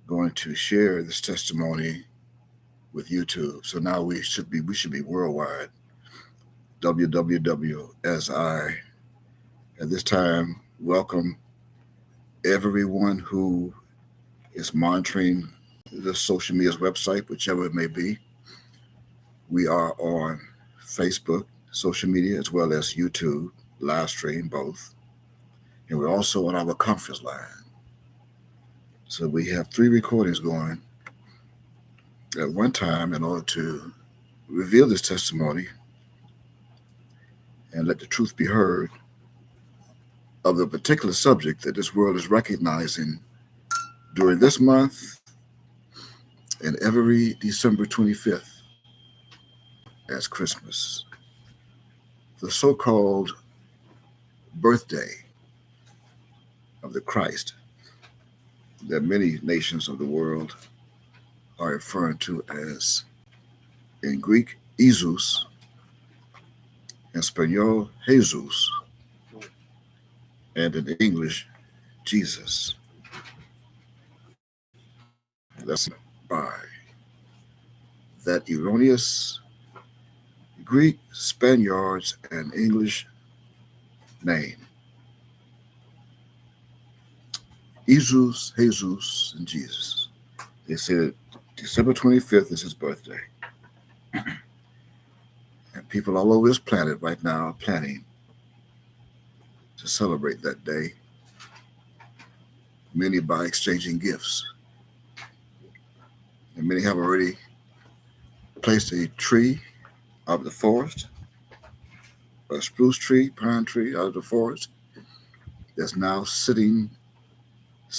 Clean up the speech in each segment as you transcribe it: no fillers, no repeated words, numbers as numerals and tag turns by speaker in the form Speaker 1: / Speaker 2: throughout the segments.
Speaker 1: going to share this testimony with YouTube. So now we should be worldwide. www as I at this time welcome everyone who is monitoring the social media's website, whichever it may be. We are on Facebook, social media, as well as YouTube, live stream both. And we're also on our conference line. So we have three recordings going at one time in order to reveal this testimony and let the truth be heard of the particular subject that this world is recognizing during this month and every December 25th as Christmas. The so called birthday of the Christ that many nations of the world are referring to as, in Greek, Jesus, in Spanish, Jesus, and in English, Jesus. That's by that erroneous Greek, Spaniards, and English name. Jesus, and Jesus. They say that December 25th is his birthday. And people all over this planet right now are planning to celebrate that day, many by exchanging gifts. And many have already placed a tree out of the forest, a spruce tree, pine tree out of the forest, that's now standing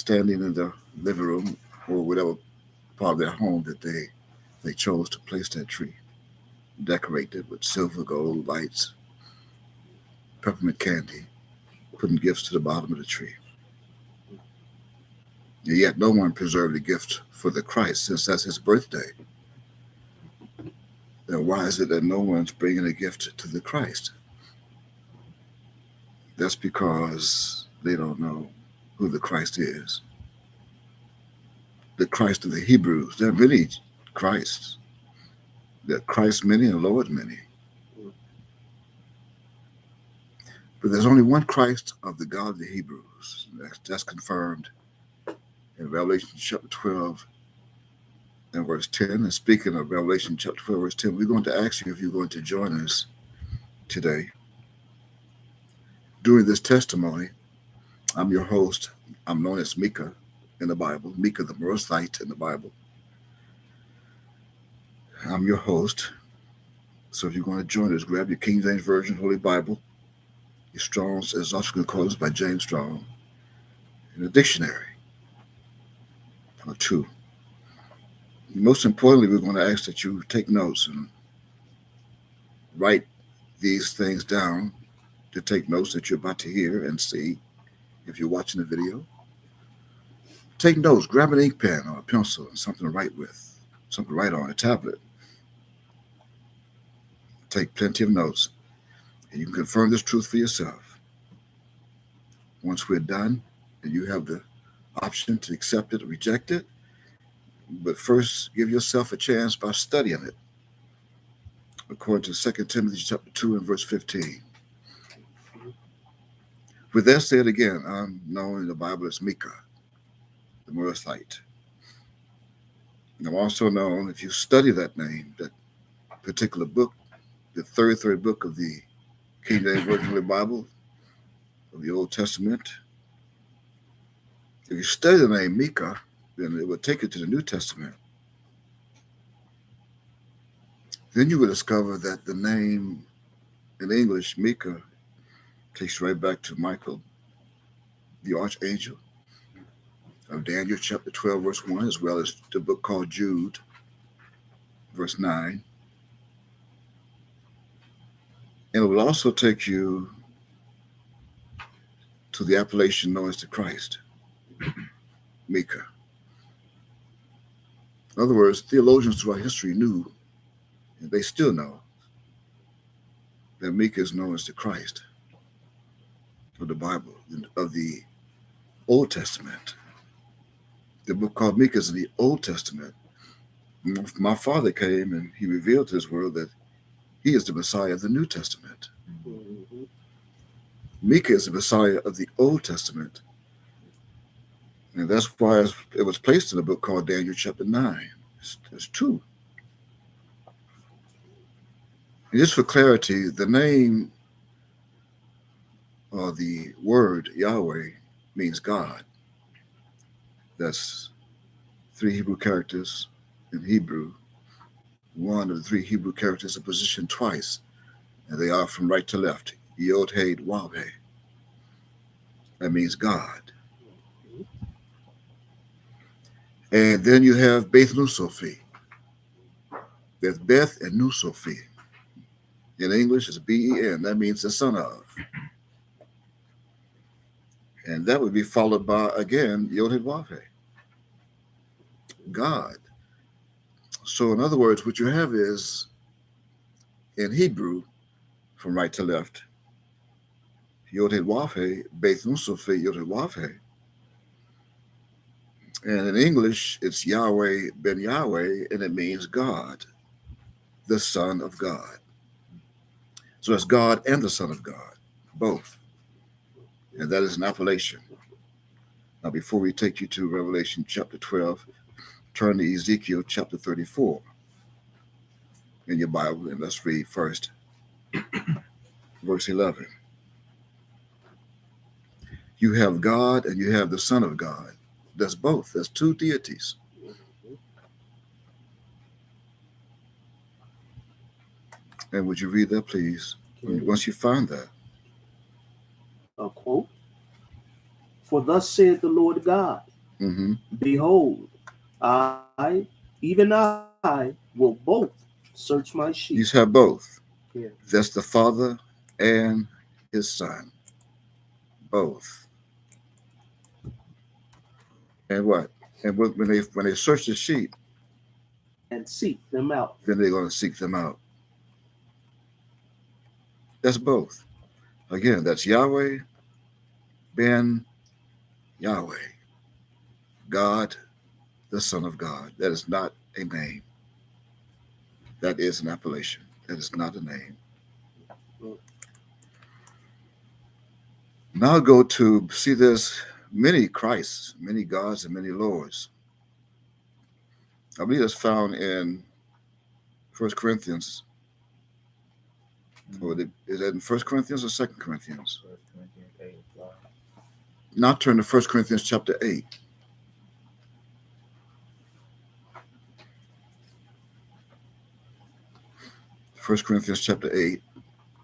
Speaker 1: in the living room or whatever part of their home that they chose to place that tree, decorate it with silver, gold, lights, peppermint candy, putting gifts to the bottom of the tree. And yet no one preserved a gift for the Christ since that's his birthday. Then why is it that no one's bringing a gift to the Christ? That's because they don't know who the Christ is. The Christ of the Hebrews. There are many Christs. There are Christ many and Lord many. But there's only one Christ of the God of the Hebrews. That's confirmed in Revelation chapter 12 and verse 10. And speaking of Revelation chapter 12, verse 10, we're going to ask you if you're going to join us today during this testimony. I'm your host. I'm known as Micah in the Bible, Micah the Morosite in the Bible. I'm your host. So if you're going to join us, grab your King James Version, Holy Bible, your Strong's Exotic Concordance by James Strong, and a dictionary or two. Most importantly, we're going to ask that you take notes and write these things down to take notes that you're about to hear and see if you're watching the video. Take notes, grab an ink pen or a pencil and something to write with, something to write on a tablet. Take plenty of notes, and you can confirm this truth for yourself. Once we're done, and you have the option to accept it or reject it, but first give yourself a chance by studying it, according to 2 Timothy chapter 2 and verse 15. With that said again, I'm known in the Bible as Micah, the Morosite. I'm also known, if you study that name, that particular book, the 33rd book of the King James Version of the Bible, of the Old Testament. If you study the name Micah, then it will take you to the New Testament. Then you will discover that the name in English, Micah, takes you right back to Michael, the archangel of Daniel chapter 12, verse 1, as well as the book called Jude, verse 9. And it will also take you to the appellation known as the Christ, Micah. In other words, theologians throughout history knew, and they still know, that Micah is known as the Christ of the Bible, of the Old Testament. The book called Micah is in the Old Testament. My father came and he revealed to his world that he is the Messiah of the New Testament.
Speaker 2: Mm-hmm.
Speaker 1: Micah is the Messiah of the Old Testament. And that's why it was placed in a book called Daniel chapter 9. There's two. And just for clarity, the name or the word Yahweh means God. That's three Hebrew characters in Hebrew. One of the three Hebrew characters are positioned twice, and they are from right to left. Yod, He, Wav, He. That means God. And then you have Beth Nusofi. There's Beth and Nusofi. In English, it's Ben. That means the son of. And that would be followed by, again, Yod, He, Wav, He. God. So, in other words, what you have is, in Hebrew, from right to left, Yod, He, Wav, He, Beth Nusofi, Yod, He, Wav, He. And in English, it's Yahweh ben Yahweh, and it means God, the Son of God. So it's God and the Son of God, both. And that is an appellation. Now, before we take you to Revelation chapter 12, turn to Ezekiel chapter 34 in your Bible, and let's read first verse 11. You have God and you have the Son of God. That's both. That's two deities. And would you read that, please?
Speaker 2: Okay.
Speaker 1: Once you find that.
Speaker 2: A quote. For thus saith the Lord God,
Speaker 1: Mm-hmm.
Speaker 2: behold, I, even I, will both search my sheep.
Speaker 1: You have both.
Speaker 2: Yeah.
Speaker 1: That's the Father and his Son. Both. And what? And when they search the sheep,
Speaker 2: And seek them out.
Speaker 1: then they're going to seek them out. That's both. Again, that's Yahweh ben Yahweh. God, the Son of God. That is not a name. That is an appellation. That is not a name. Now go to see there's many Christs, many gods, and many lords. I believe that's found in 1 Corinthians. Or is that in 1 Corinthians or 2 Corinthians?
Speaker 3: 1 Corinthians 8.
Speaker 1: Now turn to 1 Corinthians chapter 8. First Corinthians chapter 8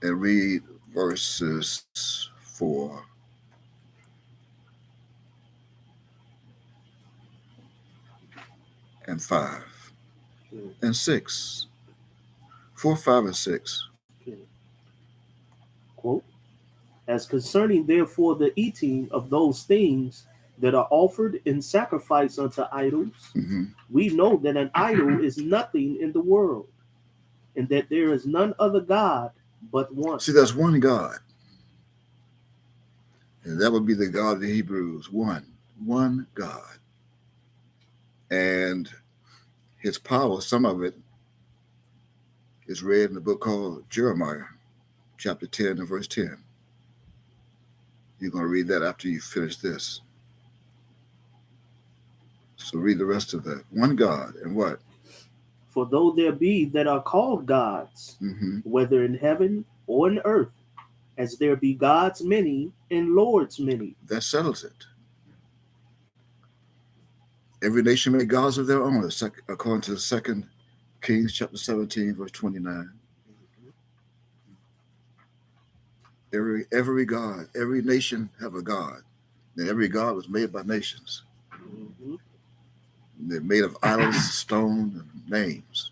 Speaker 1: and read verses 4 and 5 and 6. 4, 5, and 6.
Speaker 2: Okay. Quote. As concerning therefore the eating of those things that are offered in sacrifice unto idols,
Speaker 1: Mm-hmm.
Speaker 2: we know that an idol is nothing in the world, and that there is none other God but one.
Speaker 1: See, that's one God. And that would be the God of the Hebrews. One God. And his power, some of it is read in the book called Jeremiah, chapter 10 and verse 10. You're going to read that after you finish this. So read the rest of that. One God and what?
Speaker 2: For though there be that are called gods,
Speaker 1: Mm-hmm.
Speaker 2: whether in heaven or in earth, as there be gods many and lords many.
Speaker 1: That settles it. Every nation made gods of their own, according to 2 Kings chapter 17, verse 29. Every God, every nation have a God. And every God was made by nations.
Speaker 2: Mm-hmm.
Speaker 1: They're made of idols, stone, and names.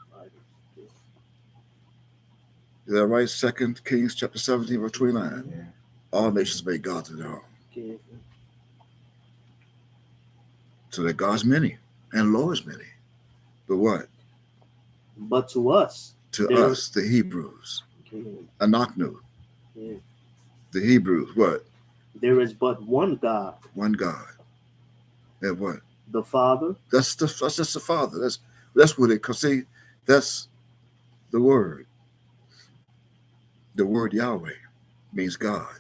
Speaker 1: Is that right? 2 Kings chapter 17, verse 29.
Speaker 3: Yeah.
Speaker 1: All nations made gods of their own.
Speaker 2: Okay.
Speaker 1: So that God's many and Lord's many. But what?
Speaker 2: But to us,
Speaker 1: To
Speaker 2: there-
Speaker 1: us, the Hebrews.
Speaker 2: okay,
Speaker 1: Anaknu.
Speaker 2: yeah,
Speaker 1: The Hebrews, what?
Speaker 2: there is but one God,
Speaker 1: One God. And what?
Speaker 2: The Father.
Speaker 1: That's just the Father. That's what it. Cause see, that's the word. The word Yahweh means God.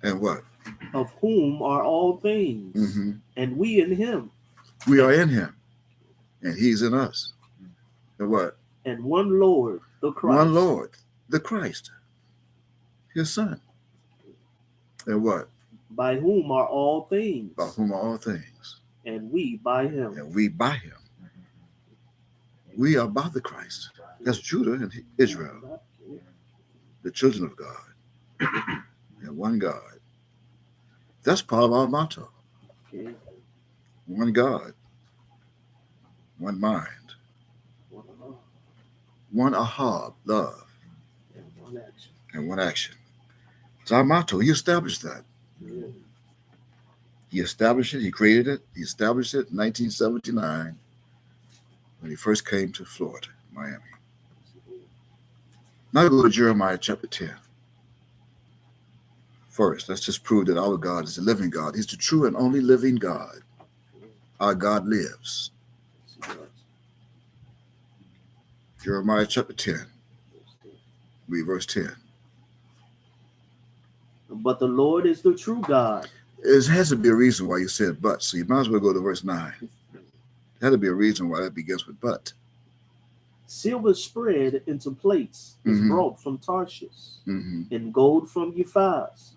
Speaker 1: And what?
Speaker 2: Of whom are all things,
Speaker 1: Mm-hmm.
Speaker 2: and we in him.
Speaker 1: We are in him, and he's in us. And what?
Speaker 2: And one Lord, the Christ.
Speaker 1: One Lord, the Christ, his son. And what?
Speaker 2: By whom are all things.
Speaker 1: By whom are all things.
Speaker 2: And we by him.
Speaker 1: And we by him. We are by the Christ. That's Judah and Israel, the children of God, and one God. That's part of our motto.
Speaker 2: Okay.
Speaker 1: One God, one mind, one ahab, love,
Speaker 2: and one action.
Speaker 1: And one action. It's our motto. He established that.
Speaker 2: Yeah.
Speaker 1: He established it. He created it. He established it in 1979 when he first came to Florida, Miami. Now go to Jeremiah chapter 10. First, let's just prove that our God is the living God. He's the true and only living God. Our God lives. Jeremiah chapter 10. Read verse 10.
Speaker 2: But the Lord is the true God.
Speaker 1: It has to be a reason why you said but, so you might as well go to verse 9. There had to be a reason why that begins with but.
Speaker 2: Silver spread into plates is brought from Tarshish, and gold from Euphaz,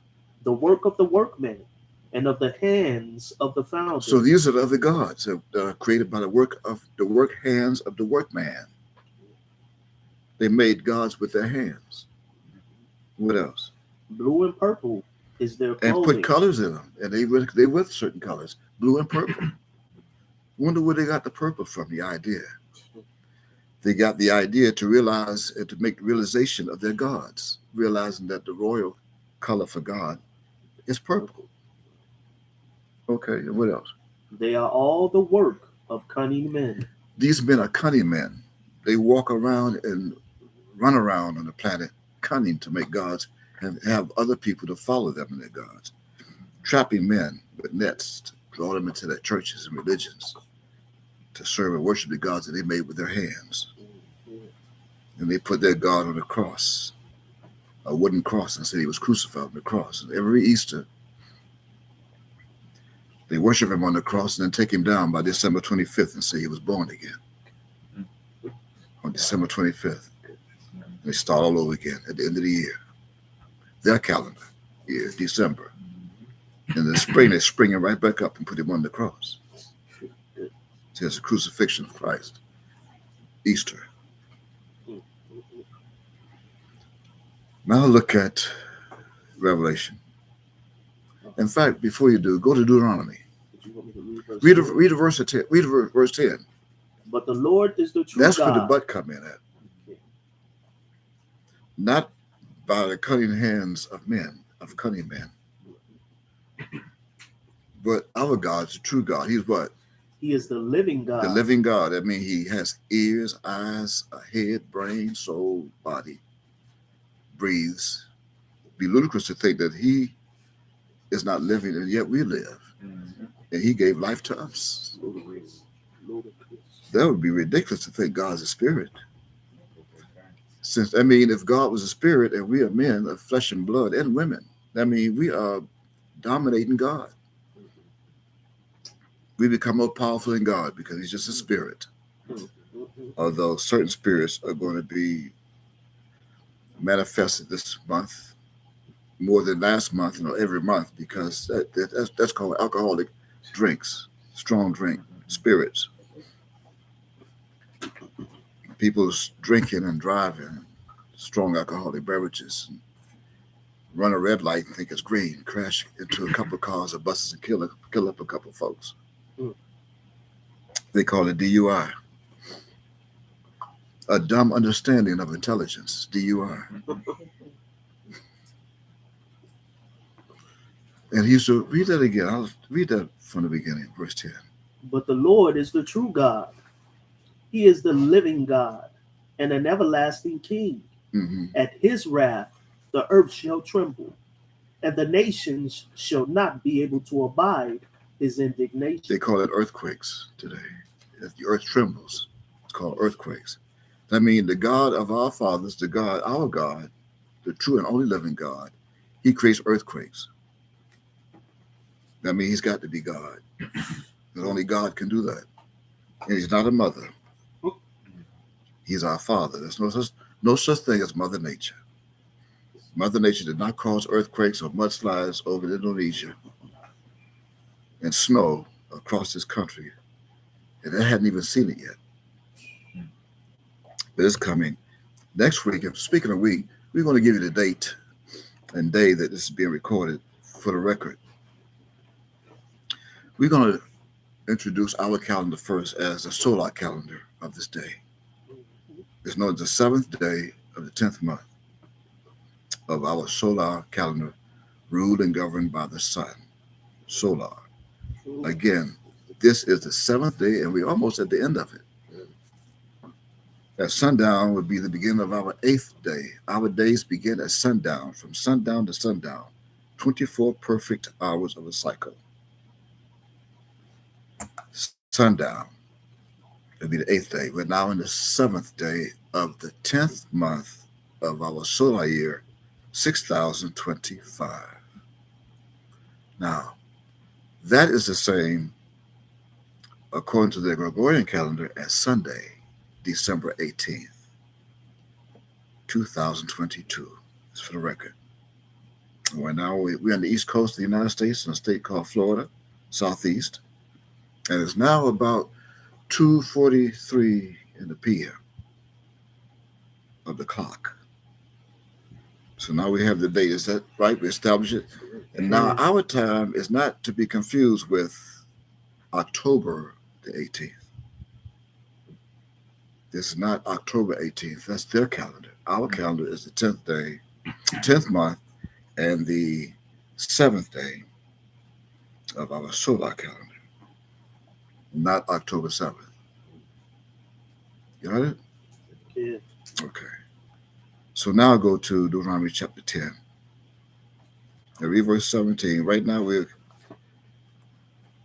Speaker 2: the work of the workman, and of the hands of the founder.
Speaker 1: So these are the other gods that are created by the work hands of the workman. They made gods with their hands. What else?
Speaker 2: Blue and purple is their clothing.
Speaker 1: And put colors in them, and they with certain colors, blue and purple. Wonder where they got the purple from? The idea. They got the idea to realize and to make realization of their gods, realizing that the royal color for God is purple. Okay, and what else?
Speaker 2: They are all the work of cunning men.
Speaker 1: These men are cunning men. They walk around and run around on the planet cunning to make gods and have other people to follow them in their gods. Trapping men with nets to draw them into their churches and religions to serve and worship the gods that they made with their hands. And they put their God on a cross, a wooden cross, and said he was crucified on the cross. And every Easter, they worship him on the cross and then take him down by December 25th and say he was born again. On December 25th. They start all over again at the end of the year. Their calendar year, December. In the spring, they spring him right back up and put him on the cross. So it's a crucifixion of Christ. Easter. Now look at Revelation. In fact, before you do, go to Deuteronomy. Read verse 10. Read verse 10.
Speaker 2: But the Lord is the true God.
Speaker 1: That's where the but come in at. Not by the cunning hands of men, of cunning men. But our God is the true God. He's what?
Speaker 2: He is the living God.
Speaker 1: The living God. That means he has ears, eyes, a head, brain, soul, body. Breathes. It'd be ludicrous to think that he is not living and yet we live. And he gave life to us.
Speaker 2: Ludicrous.
Speaker 1: That would be ridiculous to think God's a spirit. Since, if God was a spirit and we are men of flesh and blood and women, we are dominating God. We become more powerful than God because he's just a spirit. Although certain spirits are going to be manifested this month more than last month, every month, because that's called alcoholic drinks, strong drink, spirits. People's drinking and driving strong alcoholic beverages, run a red light and think it's green, crash into a couple of cars or buses and kill up a couple of folks. They call it DUI. A dumb understanding of intelligence, DUI. And he used to read that again. I'll read that from the beginning, verse 10.
Speaker 2: But the Lord is the true God. He is the living God and an everlasting King. At his wrath, the earth shall tremble, and the nations shall not be able to abide his indignation.
Speaker 1: They call it earthquakes today. If the earth trembles, it's called earthquakes. That means the God of our fathers, the God, our God, the true and only living God, he creates earthquakes. That means he's got to be God. Because only God can do that. And he's not a mother. He's our father. There's no such thing as Mother Nature. Mother Nature did not cause earthquakes or mudslides over Indonesia and snow across this country. And they hadn't even seen it yet. But it's coming. Next week, and speaking of week, we're going to give you the date and day that this is being recorded for the record. We're going to introduce our calendar first as the solar calendar of this day. It's known as the 7th day of the 10th month of our solar calendar, ruled and governed by the sun. Solar. Again, this is the 7th day, and we're almost at the end of it. At sundown would be the beginning of our 8th day. Our days begin at sundown, from sundown to sundown, 24 perfect hours of a cycle. Sundown would be the 8th day. We're now in the 7th day of the 10th month of our solar year, 6025. Now, that is the same, according to the Gregorian calendar, as Sunday, December 18th, 2022. It's for the record. We're on the east coast of the United States in a state called Florida, southeast. And it's now about 2:43 in the p.m. of the clock. So now we have the date. Is that right? We established it. And now our time is not to be confused with October the 18th. This is not October 18th. That's their calendar. Our calendar is the 10th day, 10th month, and the 7th day of our solar calendar. Not October 7th. You got it?
Speaker 2: Yeah.
Speaker 1: Okay. So now I'll go to Deuteronomy chapter 10. And read verse 17. Right now we're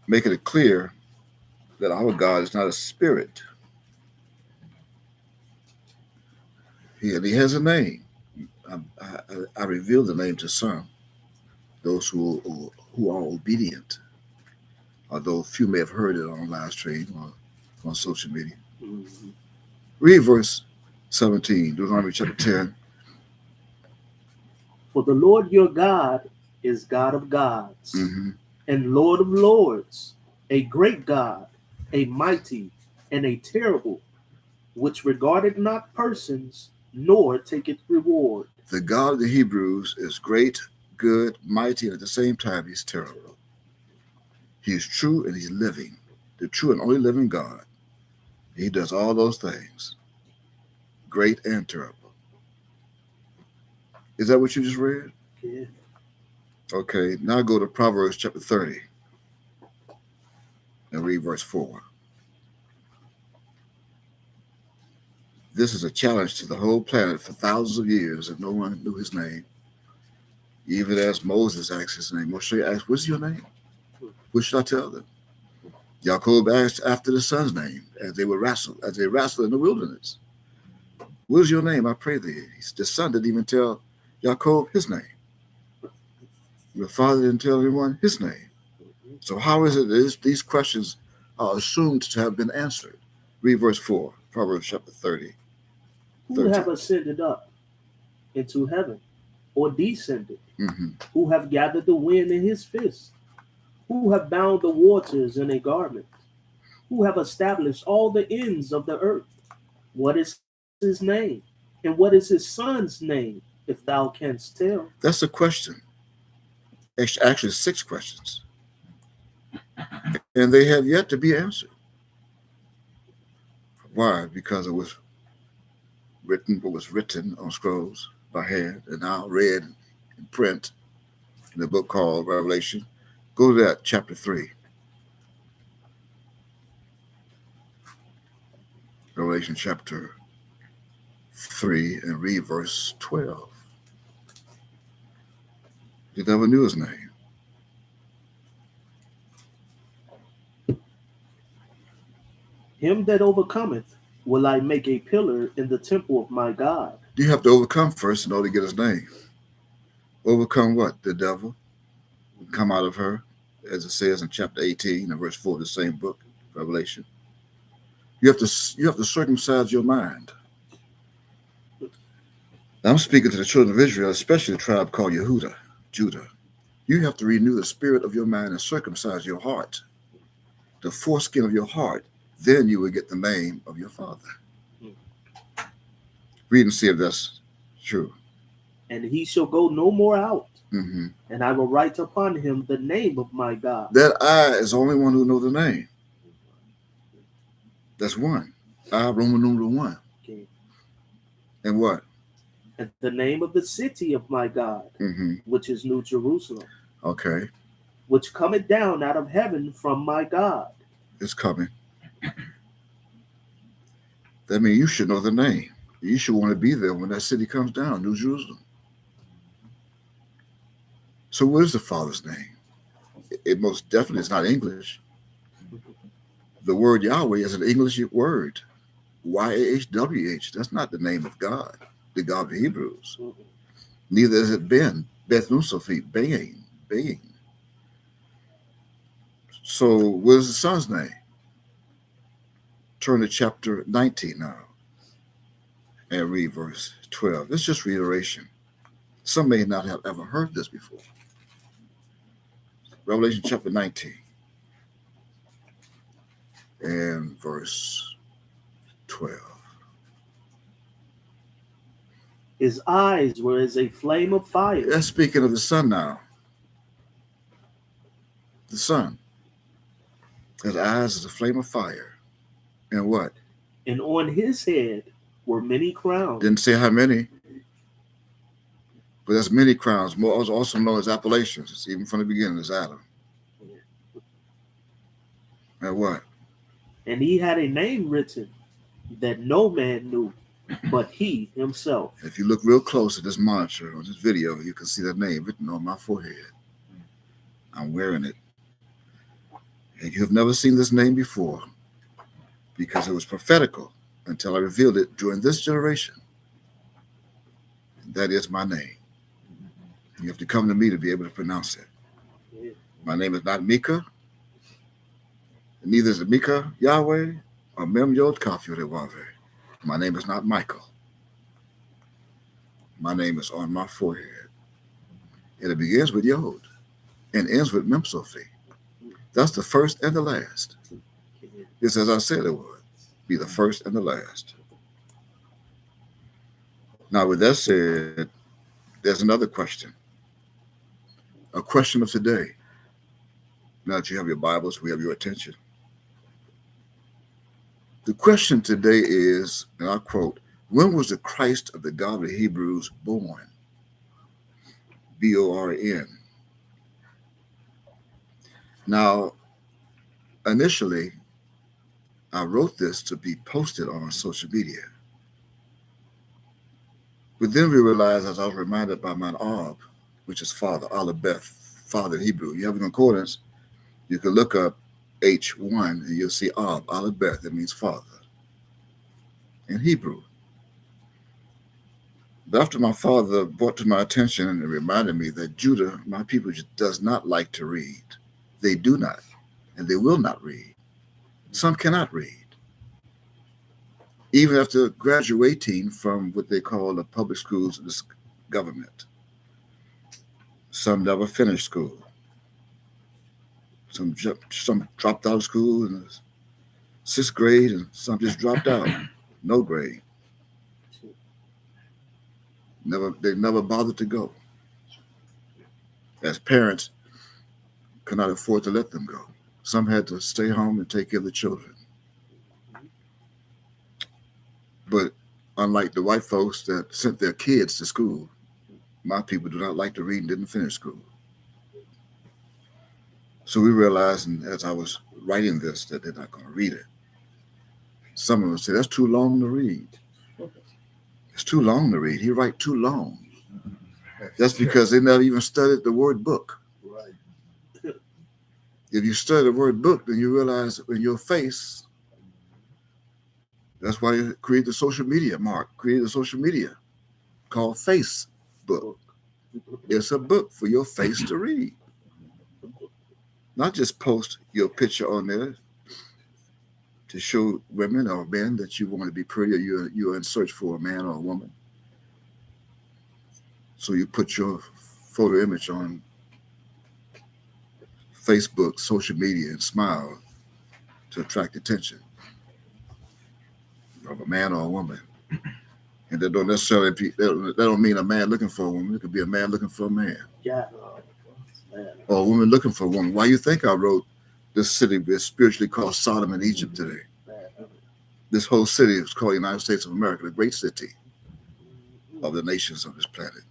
Speaker 1: making it clear that our God is not a spirit. He has a name. I revealed the name to some, those who are obedient, although few may have heard it on live stream or on social media.
Speaker 2: Mm-hmm.
Speaker 1: Read verse 17, Deuteronomy chapter 10.
Speaker 2: For the Lord your God is God of gods,
Speaker 1: Mm-hmm.
Speaker 2: and Lord of lords, a great God, a mighty and a terrible, which regardeth not persons, nor taketh reward.
Speaker 1: The God of the Hebrews is great, good, mighty, and at the same time he's terrible. He is true and he's living, the true and only living God. He does all those things, great and terrible. Is that what you just read?
Speaker 2: Yeah.
Speaker 1: Okay, now go to Proverbs chapter 30 and read verse 4. This is a challenge to the whole planet for thousands of years, and no one knew his name. Even as Moses asked his name, Moshe asked, "What's your name? What should I tell them?" Jacob asked after the son's name as they wrestled in the wilderness. "What is your name, I pray thee?" The son didn't even tell Jacob his name. Your father didn't tell anyone his name. So how is it that these questions are assumed to have been answered? Read verse 4, Proverbs chapter 30.
Speaker 2: Who have ascended up into heaven, or descended?
Speaker 1: Mm-hmm.
Speaker 2: Who have gathered the wind in his fist? Who have bound the waters in a garment? Who have established all the ends of the earth? What is his name? And what is his son's name, if thou canst tell?
Speaker 1: That's a question. Actually, 6 questions. And they have yet to be answered. Why? Because it was written, what was written on scrolls by hand and now read in print in the book called Revelation. Go to that, chapter 3. Revelation chapter 3 and read verse 12. You never knew his name.
Speaker 2: Him that overcometh will I make a pillar in the temple of my God.
Speaker 1: You have to overcome first in order to get his name. Overcome what? The devil. Come out of her, as it says in chapter 18 and verse 4 of the same book, Revelation. You have to circumcise your mind. I'm speaking to the children of Israel, especially the tribe called Yehuda, Judah. You have to renew the spirit of your mind and circumcise your heart, the foreskin of your heart. Then you will get the name of your Father. Read and see if that's true.
Speaker 2: And he shall go no more out.
Speaker 1: Mm-hmm.
Speaker 2: And I will write upon him the name of my God.
Speaker 1: That I is the only one who knows the name. That's one. I, Roman numeral 1.
Speaker 2: Okay.
Speaker 1: And what?
Speaker 2: And the name of the city of my God, which is New Jerusalem.
Speaker 1: Okay.
Speaker 2: Which cometh down out of heaven from my God.
Speaker 1: It's coming. That means you should know the name. You should want to be there when that city comes down, New Jerusalem. So what is the Father's name? It most definitely is not English. The word Yahweh is an English word. Y-A-H-W-H. That's not the name of God, the God of the Hebrews. Neither is it Ben, Beth Nusophi, Bain. So what is the Son's name? Turn to chapter 19 now and read verse 12. It's just reiteration. Some may not have ever heard this before. Revelation chapter 19 and verse 12.
Speaker 2: His eyes were as a flame of fire.
Speaker 1: That's speaking of the sun now. The sun. His eyes is a flame of fire. And what?
Speaker 2: And on his head were many crowns.
Speaker 1: Didn't say how many. But there's many crowns, more also known as appellations. It's even from the beginning as Adam. And what?
Speaker 2: And he had a name written that no man knew but he himself.
Speaker 1: If you look real close at this monitor or this video, you can see that name written on my forehead. I'm wearing it. And you have never seen this name before because it was prophetical until I revealed it during this generation. And that is my name. You have to come to me to be able to pronounce it.
Speaker 2: Yeah.
Speaker 1: My name is not Mika. Neither is it Mika Yahweh or Mem Yod Kaf Yod Wave. My name is not Michael. My name is on my forehead. And it begins with Yod and ends with Mem Sophie. That's the first and the last. Just as I said it would be the first and the last. Now, with that said, there's another question. A question of today. Now that you have your Bibles, we have your attention. The question today is, and I quote, when was the Christ of the God of the Hebrews born? B-O-R-N. Now, initially, I wrote this to be posted on social media. But then we realized, as I was reminded by my Ab, which is Father, Aleph, Father in Hebrew. You have a concordance, you can look up H1 and you'll see Ab, Aleph, that means Father in Hebrew. But after my father brought to my attention and reminded me that Judah, my people, does not like to read. They do not, and they will not read. Some cannot read. Even after graduating from what they call the public schools of this government. Some never finished school. Some dropped out of school in the 6th grade, and some just dropped out. No grade. They never bothered to go. As parents, could not afford to let them go. Some had to stay home and take care of the children. But unlike the white folks that sent their kids to school, my people do not like to read and didn't finish school. So we realized, and as I was writing this, that they're not going to read it. Some of them say, that's too long to read. It's too long to read. He write too long. That's because they never even studied the word book. Right. If you study the word book, then you realize in your face That's why you create the social media. Mark created a social media called Facebook. It's a book for your face to read. Not just post your picture on there to show women or men that you want to be pretty, or you're in search for a man or a woman. So you put your photo image on Facebook, social media, and smile to attract attention of a man or a woman. And that don't necessarily that don't mean a man looking for a woman. It could be a man looking for a man.
Speaker 2: Yeah.
Speaker 1: Or a woman looking for a woman. Why you think I wrote this city is spiritually called Sodom and Egypt today? This whole city is called the United States of America, the great city of the nations of this planet.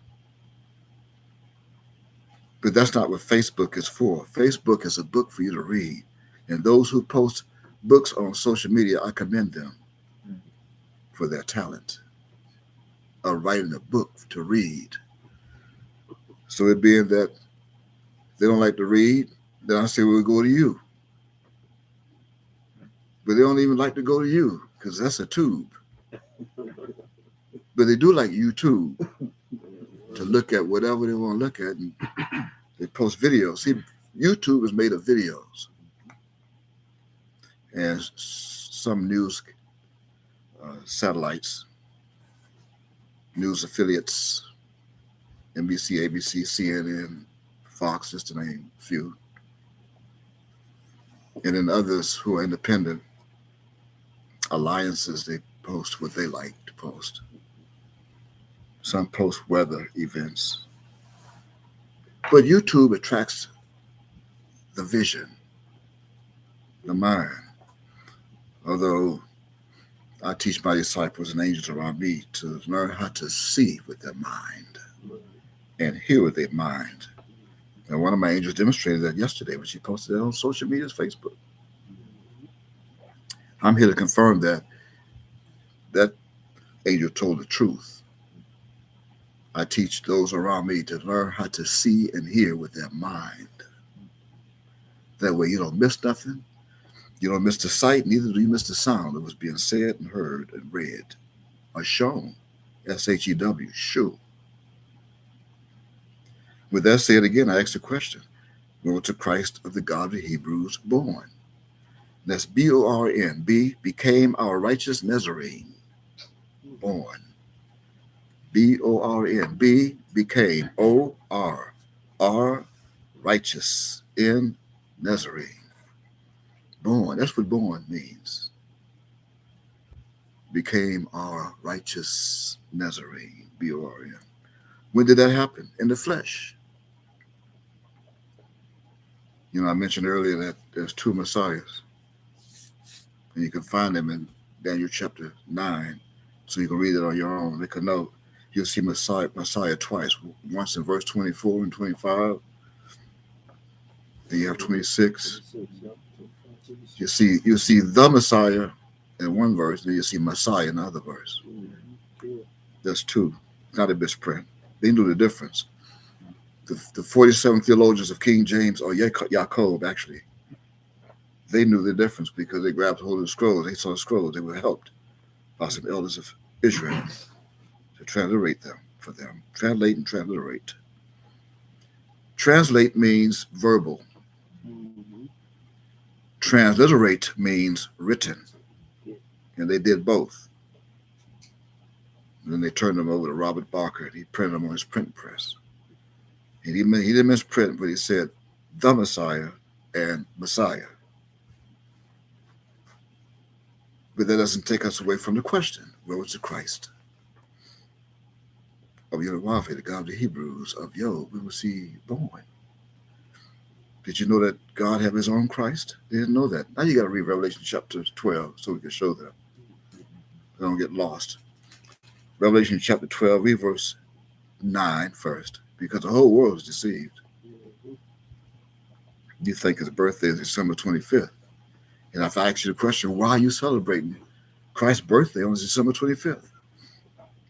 Speaker 1: But that's not what Facebook is for. Facebook is a book for you to read. And those who post books on social media, I commend them for their talent of writing a book to read. So it being that they don't like to read, then I say, we'll go to you. But they don't even like to go to you because that's a tube. But they do like YouTube to look at whatever they want to look at, and they post videos. See, YouTube is made of videos. And some news satellites, news affiliates, NBC, ABC, CNN, Fox, just to name a few. And then others who are independent alliances, they post what they like to post. Some post weather events. But YouTube attracts the vision, the mind. Although I teach my disciples and angels around me to learn how to see with their mind and hear with their mind. And one of my angels demonstrated that yesterday when she posted it on social media's Facebook. I'm here to confirm that that angel told the truth. I teach those around me to learn how to see and hear with their mind. That way you don't miss nothing. You don't miss the sight, neither do you miss the sound that was being said and heard and read or shown. S-H-E-W, show. With that said, again, I ask the question, when was the Christ of the God of the Hebrews born? That's B-O-R-N. B became our righteous Nazarene. Born. B-O-R-N. B became O-R. R righteous in Nazarene. Born. That's what born means. Became our righteous Nazarene. B-O-R-N. When did that happen? In the flesh. You know, I mentioned earlier that there's two Messiahs. And you can find them in Daniel chapter 9. So you can read it on your own. They can know. You'll see Messiah twice. Once in verse 24 and 25. Then you have 26. You see the Messiah in one verse, then you see Messiah in another verse. That's two. Not a misprint. They knew the difference. The 47 theologians of King James, or Yaakov actually, they knew the difference because they grabbed hold of the scrolls. They saw the scrolls. They were helped by some elders of Israel to transliterate them for them. Translate and transliterate. Translate means verbal. Transliterate means written. And they did both. And then they turned them over to Robert Barker. And he printed them on his print press. And he didn't misprint, but he said the Messiah and Messiah. But that doesn't take us away from the question, where was the Christ of Yahweh, the God of the Hebrews, of Yod? When was he born? Did you know that God have his own Christ? They didn't know that. Now you got to read Revelation chapter 12 so we can show them. They don't get lost. Revelation chapter 12, read verse 9 first, because the whole world is deceived. You think his birthday is December 25th. And if I ask you the question, why are you celebrating Christ's birthday on December 25th?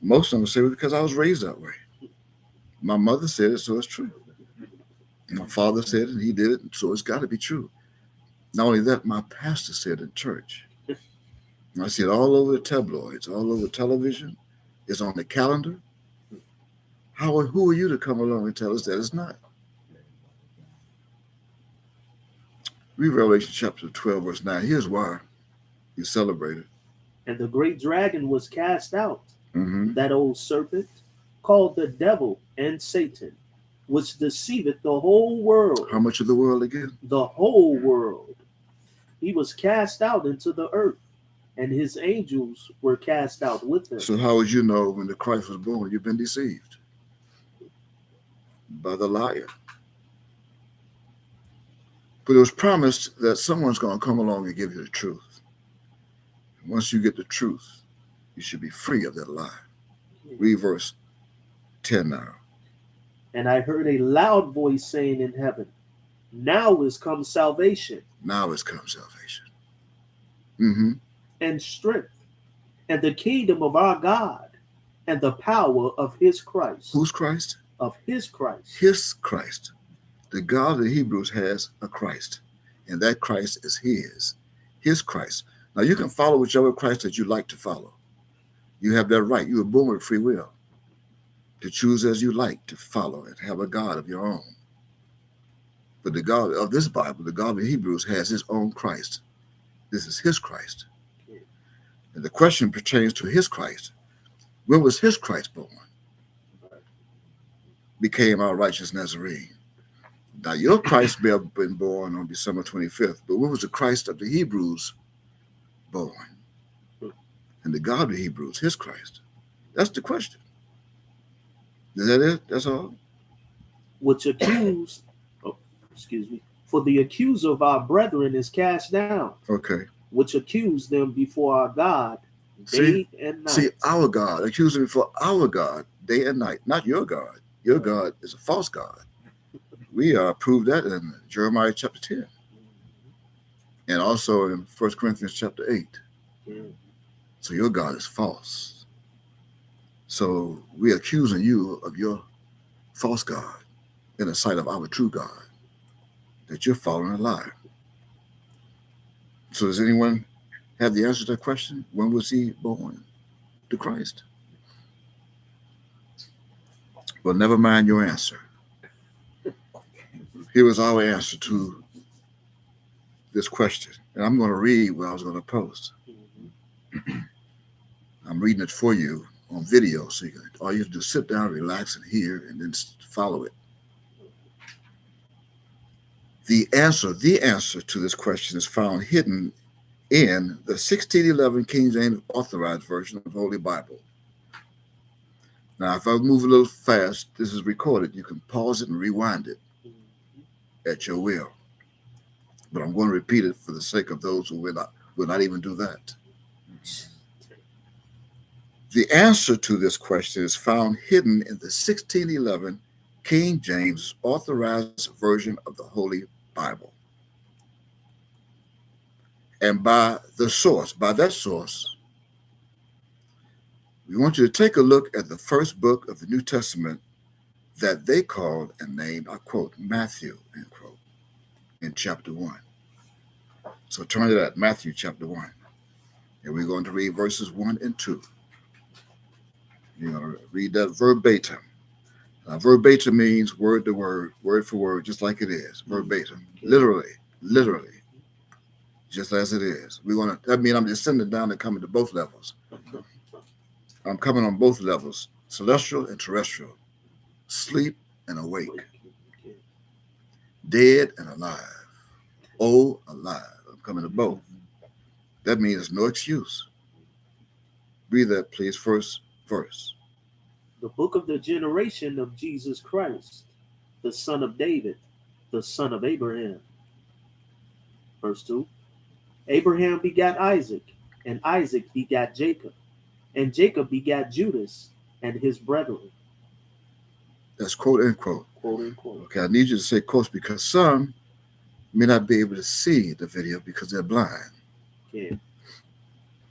Speaker 1: Most of them say, because I was raised that way. My mother said it, so it's true. My father said it, and he did it, so it's got to be true. Not only that, my pastor said in church. I see it all over the tabloids, all over television. It's on the calendar. Who are you to come along and tell us that it's not? Read Revelation chapter 12, verse 9. Here's why you celebrate it.
Speaker 2: And the great dragon was cast out,
Speaker 1: Mm-hmm.
Speaker 2: that old serpent, called the devil and Satan, which deceiveth the whole world.
Speaker 1: How much of the world again?
Speaker 2: The whole world. He was cast out into the earth, and his angels were cast out with him.
Speaker 1: So how would you know when the Christ was born you've been deceived? By the liar. But it was promised that someone's going to come along and give you the truth. And once you get the truth, you should be free of that lie. Read verse 10 now.
Speaker 2: And I heard a loud voice saying in heaven, now is come salvation.
Speaker 1: Now is come salvation. Mm-hmm.
Speaker 2: And strength, and the kingdom of our God, and the power of his Christ.
Speaker 1: Whose Christ?
Speaker 2: Of his Christ.
Speaker 1: His Christ. The God of the Hebrews has a Christ, and that Christ is his Christ. Now you can follow whichever Christ that you like to follow. You have that right. You were born with free will to choose as you like to follow and have a God of your own. But the God of this Bible, the God of the Hebrews, has his own Christ. This is his Christ. And the question pertains to his Christ. When was his Christ born? Became our righteous Nazarene. Now, your Christ may have been born on December 25th, but when was the Christ of the Hebrews born? And the God of the Hebrews, his Christ. That's the question. Is that it? That's all?
Speaker 2: Which accused, for the accuser of our brethren is cast down.
Speaker 1: Okay.
Speaker 2: Which accused them before our God day and night.
Speaker 1: See, our God, accusing before our God day and night, not your God. Your God is a false God. We proved that in Jeremiah chapter 10. And also in 1 Corinthians chapter 8.
Speaker 2: Yeah.
Speaker 1: So your God is false. So we're accusing you of your false God in the sight of our true God, that you're following a lie. So does anyone have the answer to that question? When was he born? The Christ. Well, never mind your answer. Here was our answer to this question. And I'm going to read what I was going to post. I'm reading it for you on video, so all you have to do is sit down, relax, and hear, and then follow it. The answer to this question is found hidden in the 1611 King James Authorized Version of the Holy Bible. Now, if I move a little fast, this is recorded. You can pause it and rewind it at your will. But I'm going to repeat it for the sake of those who will not even do that. The answer to this question is found hidden in the 1611 King James Authorized Version of the Holy Bible. And by that source, we want you to take a look at the first book of the New Testament that they called and named, I quote, Matthew, end quote, in chapter 1. So turn to that, Matthew chapter 1. And we're going to read verses 1 and 2. You're going to read that verbatim. Verbatim means word to word, word for word, just like it is. Verbatim. Literally. Just as it is. That means I'm descending down and coming to both levels. I'm coming on both levels, celestial and terrestrial, sleep and awake, dead and alive, alive. I'm coming to both. That means there's no excuse. Read that, please, first verse.
Speaker 2: The book of the generation of Jesus Christ, the son of David, the son of Abraham. Verse 2. Abraham begat Isaac, and Isaac begat Jacob, and Jacob begat Judas and his brethren.
Speaker 1: That's quote, end quote.
Speaker 2: Quote, unquote.
Speaker 1: Okay, I need you to say quotes because some may not be able to see the video because they're blind.
Speaker 2: Yeah.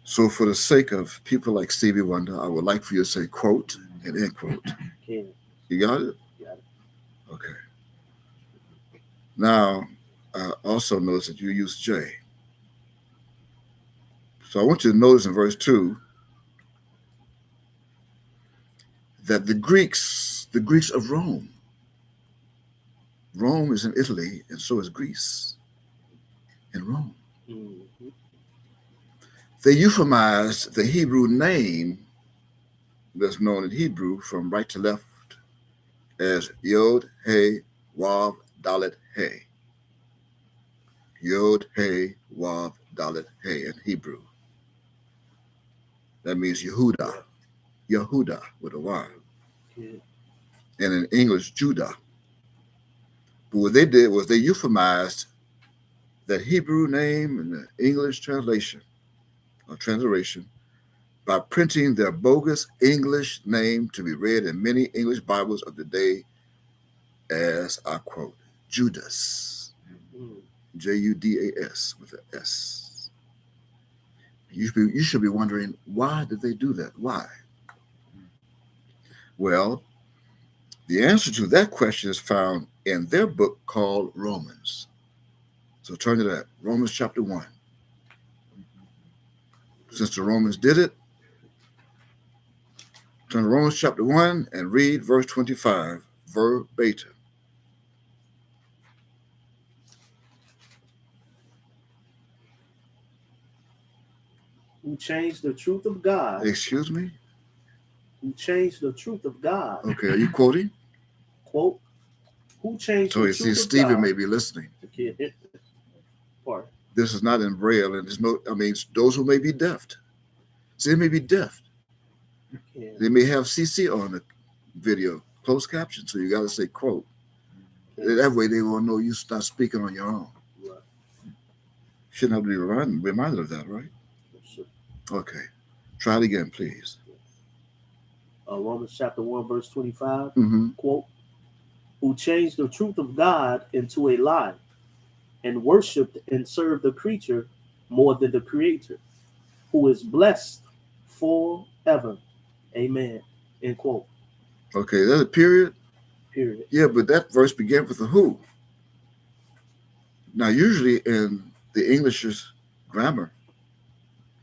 Speaker 1: So for the sake of people like Stevie Wonder, I would like for you to say quote and end quote.
Speaker 2: Yeah.
Speaker 1: You got it?
Speaker 2: Got it.
Speaker 1: Okay. Now, I also notice that you use J. So I want you to notice in verse 2 that the Greeks of Rome is in Italy, and so is Greece in Rome.
Speaker 2: Mm-hmm.
Speaker 1: They euphemized the Hebrew name that's known in Hebrew from right to left as Yod, He, Wav, Dalet, He. Yod, He, Wav, Dalet, He in Hebrew. That means Yehuda. Yehuda with a Y.
Speaker 2: Yeah.
Speaker 1: And in English, Judah. But what they did was they euphemized that Hebrew name in the English translation or transliteration by printing their bogus English name to be read in many English Bibles of the day as, I quote, Judas. Judas with an S. You should be wondering, why did they do that? Why? Well, the answer to that question is found in their book called Romans. So turn to that, Romans chapter 1. Since the Romans did it, turn to Romans chapter 1 and read verse 25 verbatim.
Speaker 2: Who changed the truth of God?
Speaker 1: Excuse me?
Speaker 2: Who changed the truth of God?
Speaker 1: Okay, are you quoting?
Speaker 2: Quote, who changed
Speaker 1: So
Speaker 2: the
Speaker 1: you
Speaker 2: truth
Speaker 1: see,
Speaker 2: of
Speaker 1: Stephen
Speaker 2: God?
Speaker 1: may be listening.
Speaker 2: Okay, hit this part.
Speaker 1: This is not in Braille, and there's no, those who may be deaf. See, they may be deaf.
Speaker 2: Yeah.
Speaker 1: They may have CC on the video, closed caption, so you got to say quote.
Speaker 2: Okay.
Speaker 1: That way they will know you start speaking on your own.
Speaker 2: Right.
Speaker 1: Shouldn't have to be reminded of that, right?
Speaker 2: Yes, sir.
Speaker 1: Okay. Try it again, please.
Speaker 2: Romans chapter 1, verse 25,
Speaker 1: Mm-hmm.
Speaker 2: quote, who changed the truth of God into a lie and worshiped and served the creature more than the creator, who is blessed forever. Amen. End quote.
Speaker 1: Okay, that's a period?
Speaker 2: Period.
Speaker 1: Yeah, but that verse began with a who. Now, usually in the English's grammar,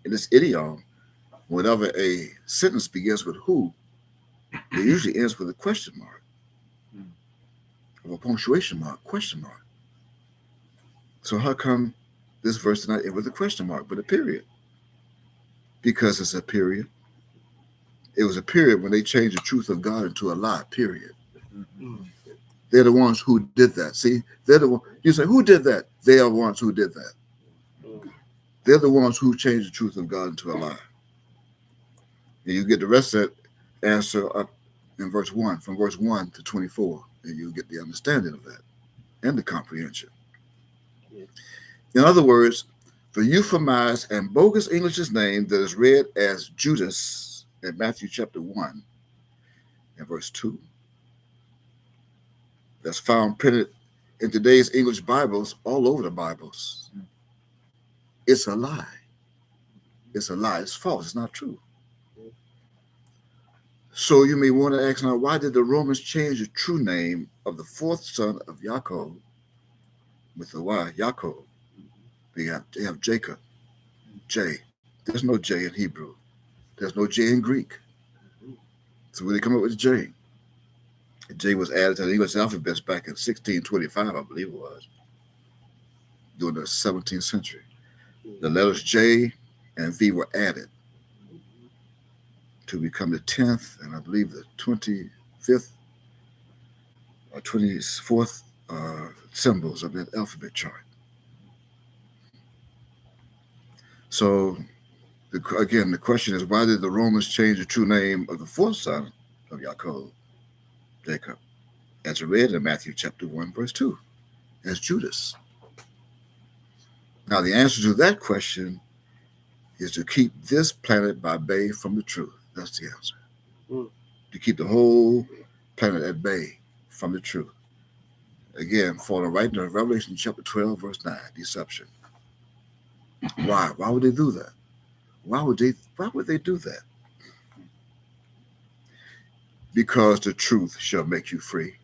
Speaker 1: in this idiom, whenever a sentence begins with who, it usually ends with a question mark or a punctuation mark, question mark. So how come this verse did not end with a question mark, but a period? Because it's a period. It was a period when they changed the truth of God into a lie, period.
Speaker 2: Mm.
Speaker 1: They're the ones who did that. See, they're the one. You say, who did that? They are the ones who did that.
Speaker 2: Mm.
Speaker 1: They're the ones who changed the truth of God into a lie. And you get the rest of that answer up in verse 1, from verse 1 to 24, and you'll get the understanding of that and the comprehension.
Speaker 2: Yeah.
Speaker 1: In other words, the euphemized and bogus English's name that is read as Judas in Matthew chapter 1 and verse 2, that's found printed in today's English Bibles all over the Bibles. It's a lie. It's a lie. It's false. It's not true. So you may want to ask now, why did the Romans change the true name of the fourth son of Yaakov with the Y, Yaakov? They have Jacob, J. There's no J in Hebrew. There's no J in Greek. So where they come up with J? J was added to the English alphabet back in 1625, I believe it was, during the 17th century. The letters J and V were added to become the 10th and I believe the 25th or 24th symbols of that alphabet chart. So, again, the question is, why did the Romans change the true name of the fourth son of Yaakov, Jacob, as read in Matthew chapter 1, verse 2, as Judas? Now, the answer to that question is to keep this planet by bay from the truth. That's the answer.
Speaker 2: Mm.
Speaker 1: To keep the whole planet at bay from the truth. Again, falling right into Revelation chapter 12, verse 9, deception. Why? Why would they do that? Why would they do that? Because the truth shall make you free.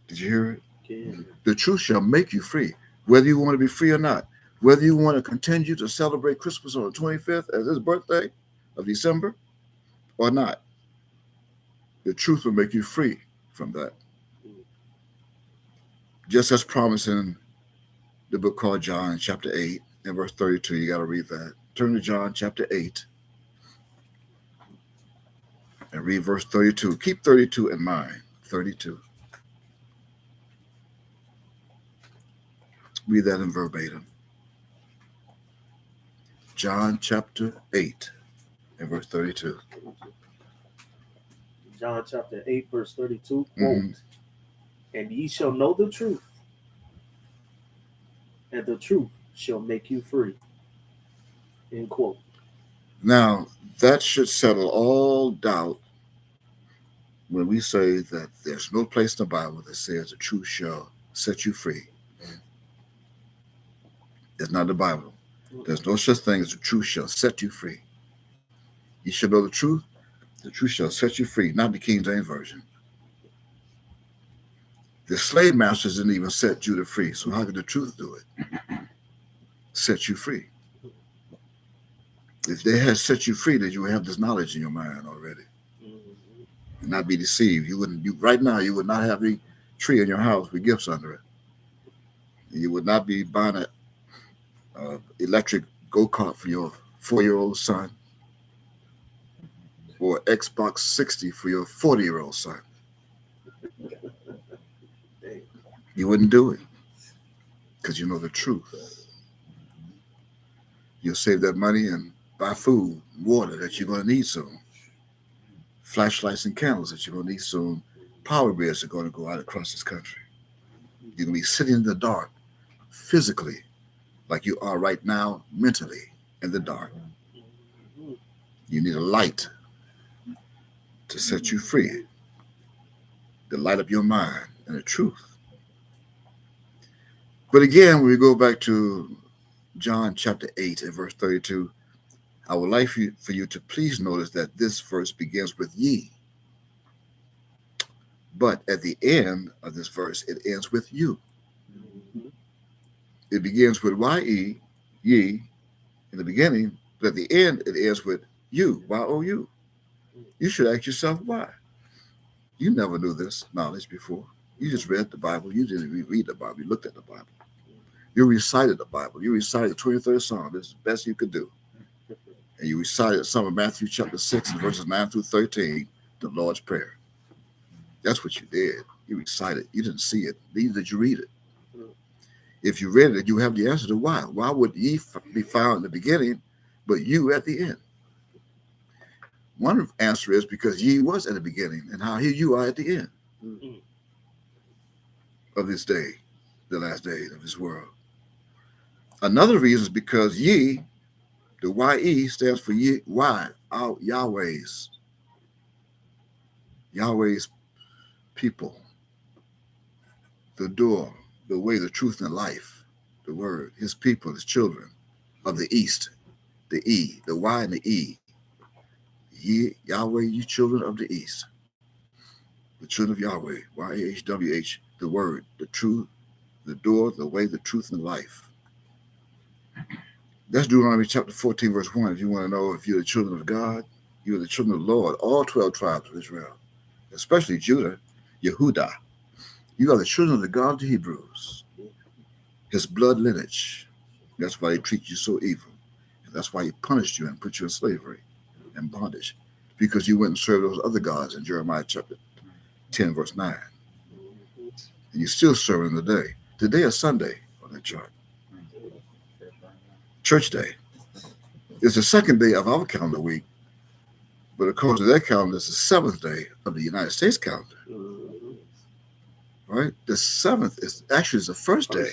Speaker 1: Did you hear it?
Speaker 2: Yeah.
Speaker 1: The truth shall make you free, whether you want to be free or not. Whether you want to continue to celebrate Christmas on the 25th as his birthday of December or not, the truth will make you free from that. Just as promised in the book called John, chapter 8, and verse 32. You got to read that. Turn to John, chapter 8, and read verse 32. Keep 32 in mind. 32. Read that in verbatim. John, chapter 8, and verse 32.
Speaker 2: John chapter 8, verse 32, quote, and ye shall know the truth, and the truth shall make you free. End quote.
Speaker 1: Now, that should settle all doubt when we say that there's no place in the Bible that says the truth shall set you free. It's not the Bible. There's no such thing as the truth shall set you free. You shall know the truth shall set you free, not the King James Version. The slave masters didn't even set Judah free, so how could the truth do it? Set you free. If they had set you free, then you would have this knowledge in your mind already. And not be deceived. Right now, you would not have a tree in your house with gifts under it. You would not be buying an electric go-kart for your 4-year-old son or Xbox 60 for your 40-year-old son. You wouldn't do it because you know the truth. You'll save that money and buy food, water that you're going to need soon, flashlights and candles that you're going to need soon. Power grids are going to go out across this country. You're going to be sitting in the dark physically like you are right now mentally in the dark. You need a light to set you free, to light up your mind and the truth. But again, when we go back to John chapter 8 and verse 32, I would like for you to please notice that this verse begins with ye. But at the end of this verse, it ends with you. It begins with ye, in the beginning, but at the end, it ends with you, Y-O-U. You should ask yourself why. You never knew this knowledge before. You just read the Bible. You didn't read the Bible. You looked at the Bible. You recited the Bible. You recited the 23rd Psalm. This is the best you could do. And you recited some of Matthew chapter 6 and verses 9 through 13, the Lord's Prayer. That's what you did. You recited. You didn't see it. Neither did you read it. If you read it, you have the answer to why. Why would ye be found in the beginning, but you at the end? One answer is because ye was at the beginning, and how here you are at the end of this day, the last day of this world. Another reason is because ye, the Y-E stands for ye, why, our Yahweh's people, the door, the way, the truth, and the life, the word, his people, his children of the East, the E, the Y and the E. Ye, Yahweh, you children of the East, the children of Yahweh, Y-A-H-W-H, the word, the truth, the door, the way, the truth, and the life. That's Deuteronomy chapter 14, verse 1. If you want to know if you're the children of God, you're the children of the Lord, all 12 tribes of Israel, especially Judah, Yehudah. You are the children of the God of the Hebrews, his blood lineage. That's why he treats you so evil. And that's why he punished you and put you in slavery and bondage, because you went and served those other gods in Jeremiah chapter 10, verse 9. And you're still serving today. Today is Sunday on that chart. Church day. It's the second day of our calendar week, but according to their calendar, it's the seventh day of the United States calendar. Right? The seventh is actually the first day.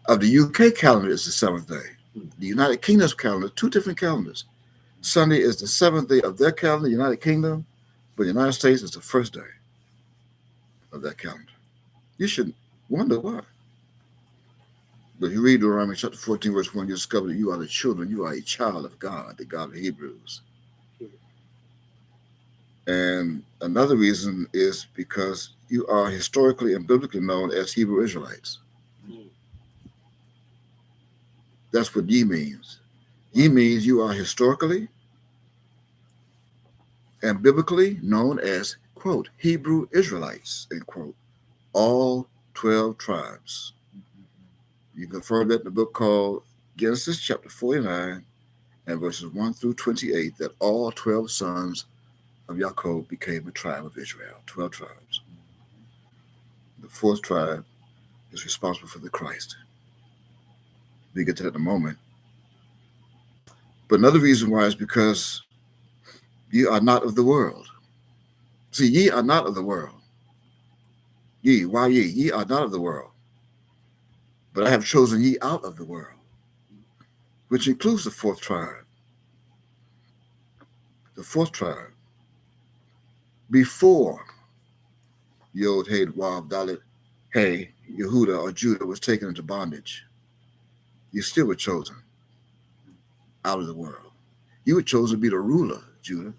Speaker 1: Of the UK calendar is the seventh day. The United Kingdom's calendar, two different calendars. Sunday is the seventh day of their calendar, United Kingdom, but the United States is the first day of that calendar. You should wonder why. But you read Deuteronomy chapter 14, verse 1, you discover that you are the children, you are a child of God, the God of Hebrews. And another reason is because you are historically and biblically known as Hebrew Israelites. That's what ye means. Ye means you are historically and biblically known as, quote, Hebrew Israelites, end quote, all 12 tribes. You confirm that in the book called Genesis chapter 49 and verses 1 through 28, that all 12 sons of Jacob became a tribe of Israel, 12 tribes. The fourth tribe is responsible for the Christ. We get to that in a moment. But another reason why is because ye are not of the world. See, ye are not of the world. Ye, why ye? Ye are not of the world. But I have chosen ye out of the world, which includes the fourth tribe. The fourth tribe. Before Yod, Hey, Wav, Dalet, Hey, Yehuda, or Judah was taken into bondage, you still were chosen out of the world. You were chosen to be the ruler, Judah,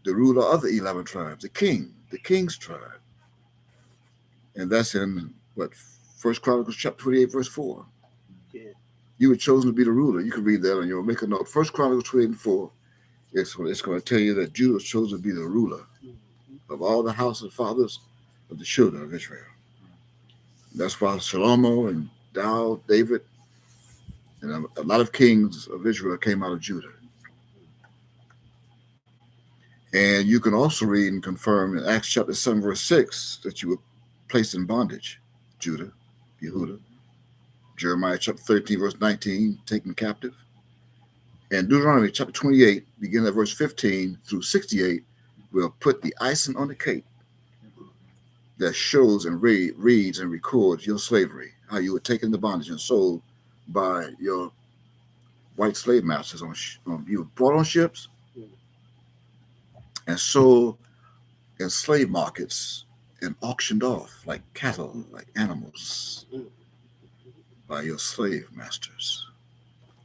Speaker 1: the ruler of the 11 tribes, the king, the king's tribe. And that's in what, 1 Chronicles chapter 28, verse 4.
Speaker 2: Yeah.
Speaker 1: You were chosen to be the ruler. You can read that and you'll make a note. 1 Chronicles 28 and 4. It's going to tell you that Judah was chosen to be the ruler of all the house and fathers of the children of Israel. That's why Shlomo and David and a lot of kings of Israel came out of Judah. And you can also read and confirm in Acts chapter 7, verse 6, that you were placed in bondage, Judah, Yehuda. Jeremiah chapter 13, verse 19, taken captive. And Deuteronomy chapter 28, beginning at verse 15 through 68, will put the icing on the cake that shows and reads and records your slavery, how you were taken into bondage and sold by your white slave masters. You were brought on ships and sold in slave markets and auctioned off like cattle, like animals, by your slave masters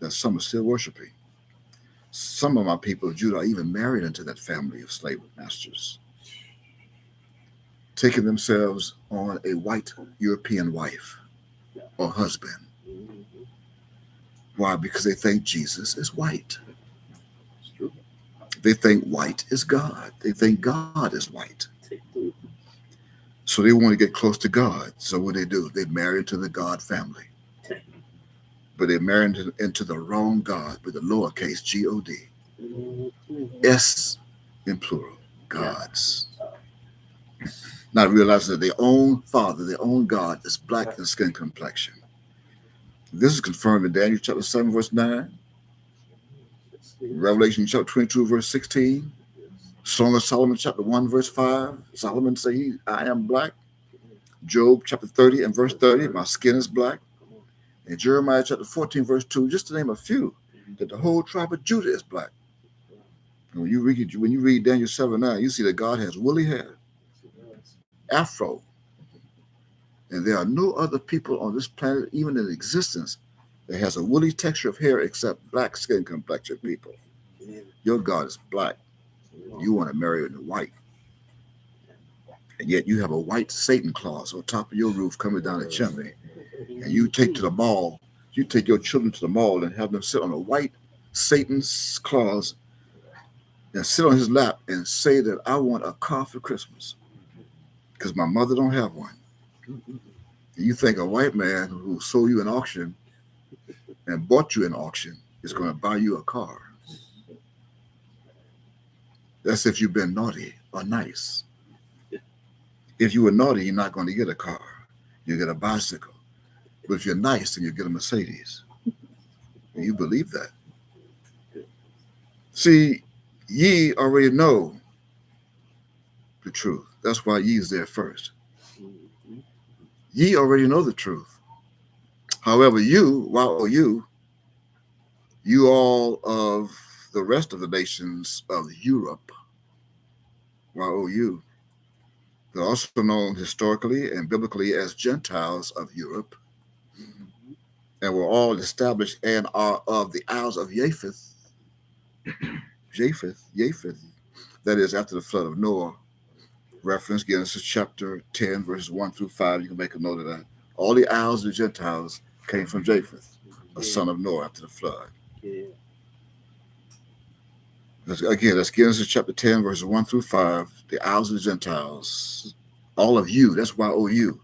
Speaker 1: that some are still worshiping. Some of my people of Judah are even married into that family of slave masters, taking themselves on a white European wife or husband. Why? Because they think Jesus is white. They think white is God. They think God is white. So they want to get close to God. So what do? They marry into the God family. But they marry into the wrong God with the lowercase G-O-D. S in plural, gods. Not realizing that their own father, their own God is black in skin complexion. This is confirmed in Daniel chapter 7, verse 9. Revelation chapter 22, verse 16. Song of Solomon chapter 1, verse 5. Solomon says, I am black. Job chapter 30 and verse 30, my skin is black. And Jeremiah chapter 14, verse 2, just to name a few, that the whole tribe of Judah is black. And when you read Daniel 7:9, you see that God has woolly hair, afro. And there are no other people on this planet, even in existence, that has a woolly texture of hair except black skin complexion people. Your God is black. You want to marry a white. And yet you have a white Satan claus on top of your roof coming down the chimney. And you take your children to the mall and have them sit on a white Satan's claus and sit on his lap and say that I want a car for Christmas because my mother don't have one. And you think a white man who sold you an auction and bought you an auction is going to buy you a car. That's if you've been naughty or nice. If you were naughty, you're not going to get a car. You get a bicycle. But if you're nice, then you get a Mercedes. And you believe that. See, ye already know the truth. That's why ye is there first. Ye already know the truth. However, you all of the rest of the nations of Europe, YOU, they're also known historically and biblically as Gentiles of Europe, and were all established and are of the Isles of Japheth, that is after the flood of Noah. Reference Genesis chapter 10, verses 1 through 5. You can make a note of that. All the Isles of the Gentiles came from Japheth. a son of Noah after the flood.
Speaker 2: Yeah.
Speaker 1: That's Genesis chapter 10, verses 1 through 5. The isles of the Gentiles, all of you, that's Y-O-U.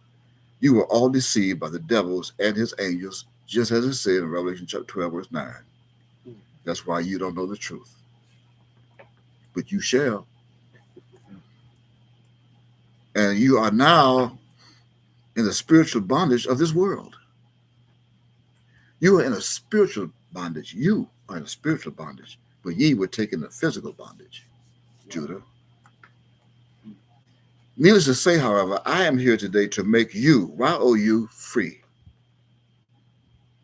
Speaker 1: You were all deceived by the devils and his angels, just as it said in Revelation chapter 12, verse 9. That's why you don't know the truth. But you shall. And you are now in the spiritual bondage of this world. You are in a spiritual bondage. You are in a spiritual bondage. But ye were taken in a physical bondage, Judah. Needless to say, however, I am here today to make you, Y-O-U, free.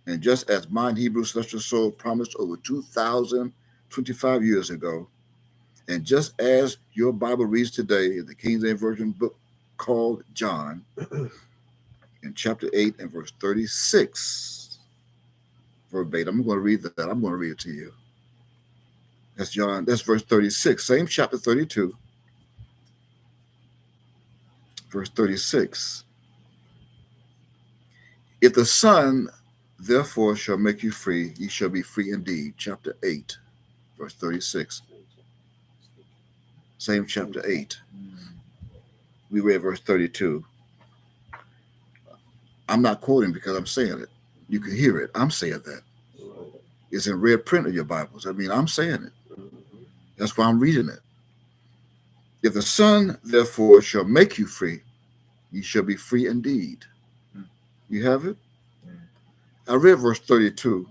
Speaker 1: And just as mine Hebrew celestial soul promised over 2,025 years ago, and just as your Bible reads today in the King James Version book called John, in chapter 8 and verse 36, verbatim, I'm going to read that. I'm going to read it to you. That's John, that's verse 36, same chapter 32, verse 36. If the Son therefore shall make you free, ye shall be free indeed. Chapter 8, verse 36. Same chapter 8. We read verse 32. I'm not quoting because I'm saying it. You can hear it. I'm saying that. It's in red print of your Bibles. I mean, I'm saying it. That's why I'm reading it. If the Son therefore shall make you free, ye shall be free indeed. You have it? I read verse 32.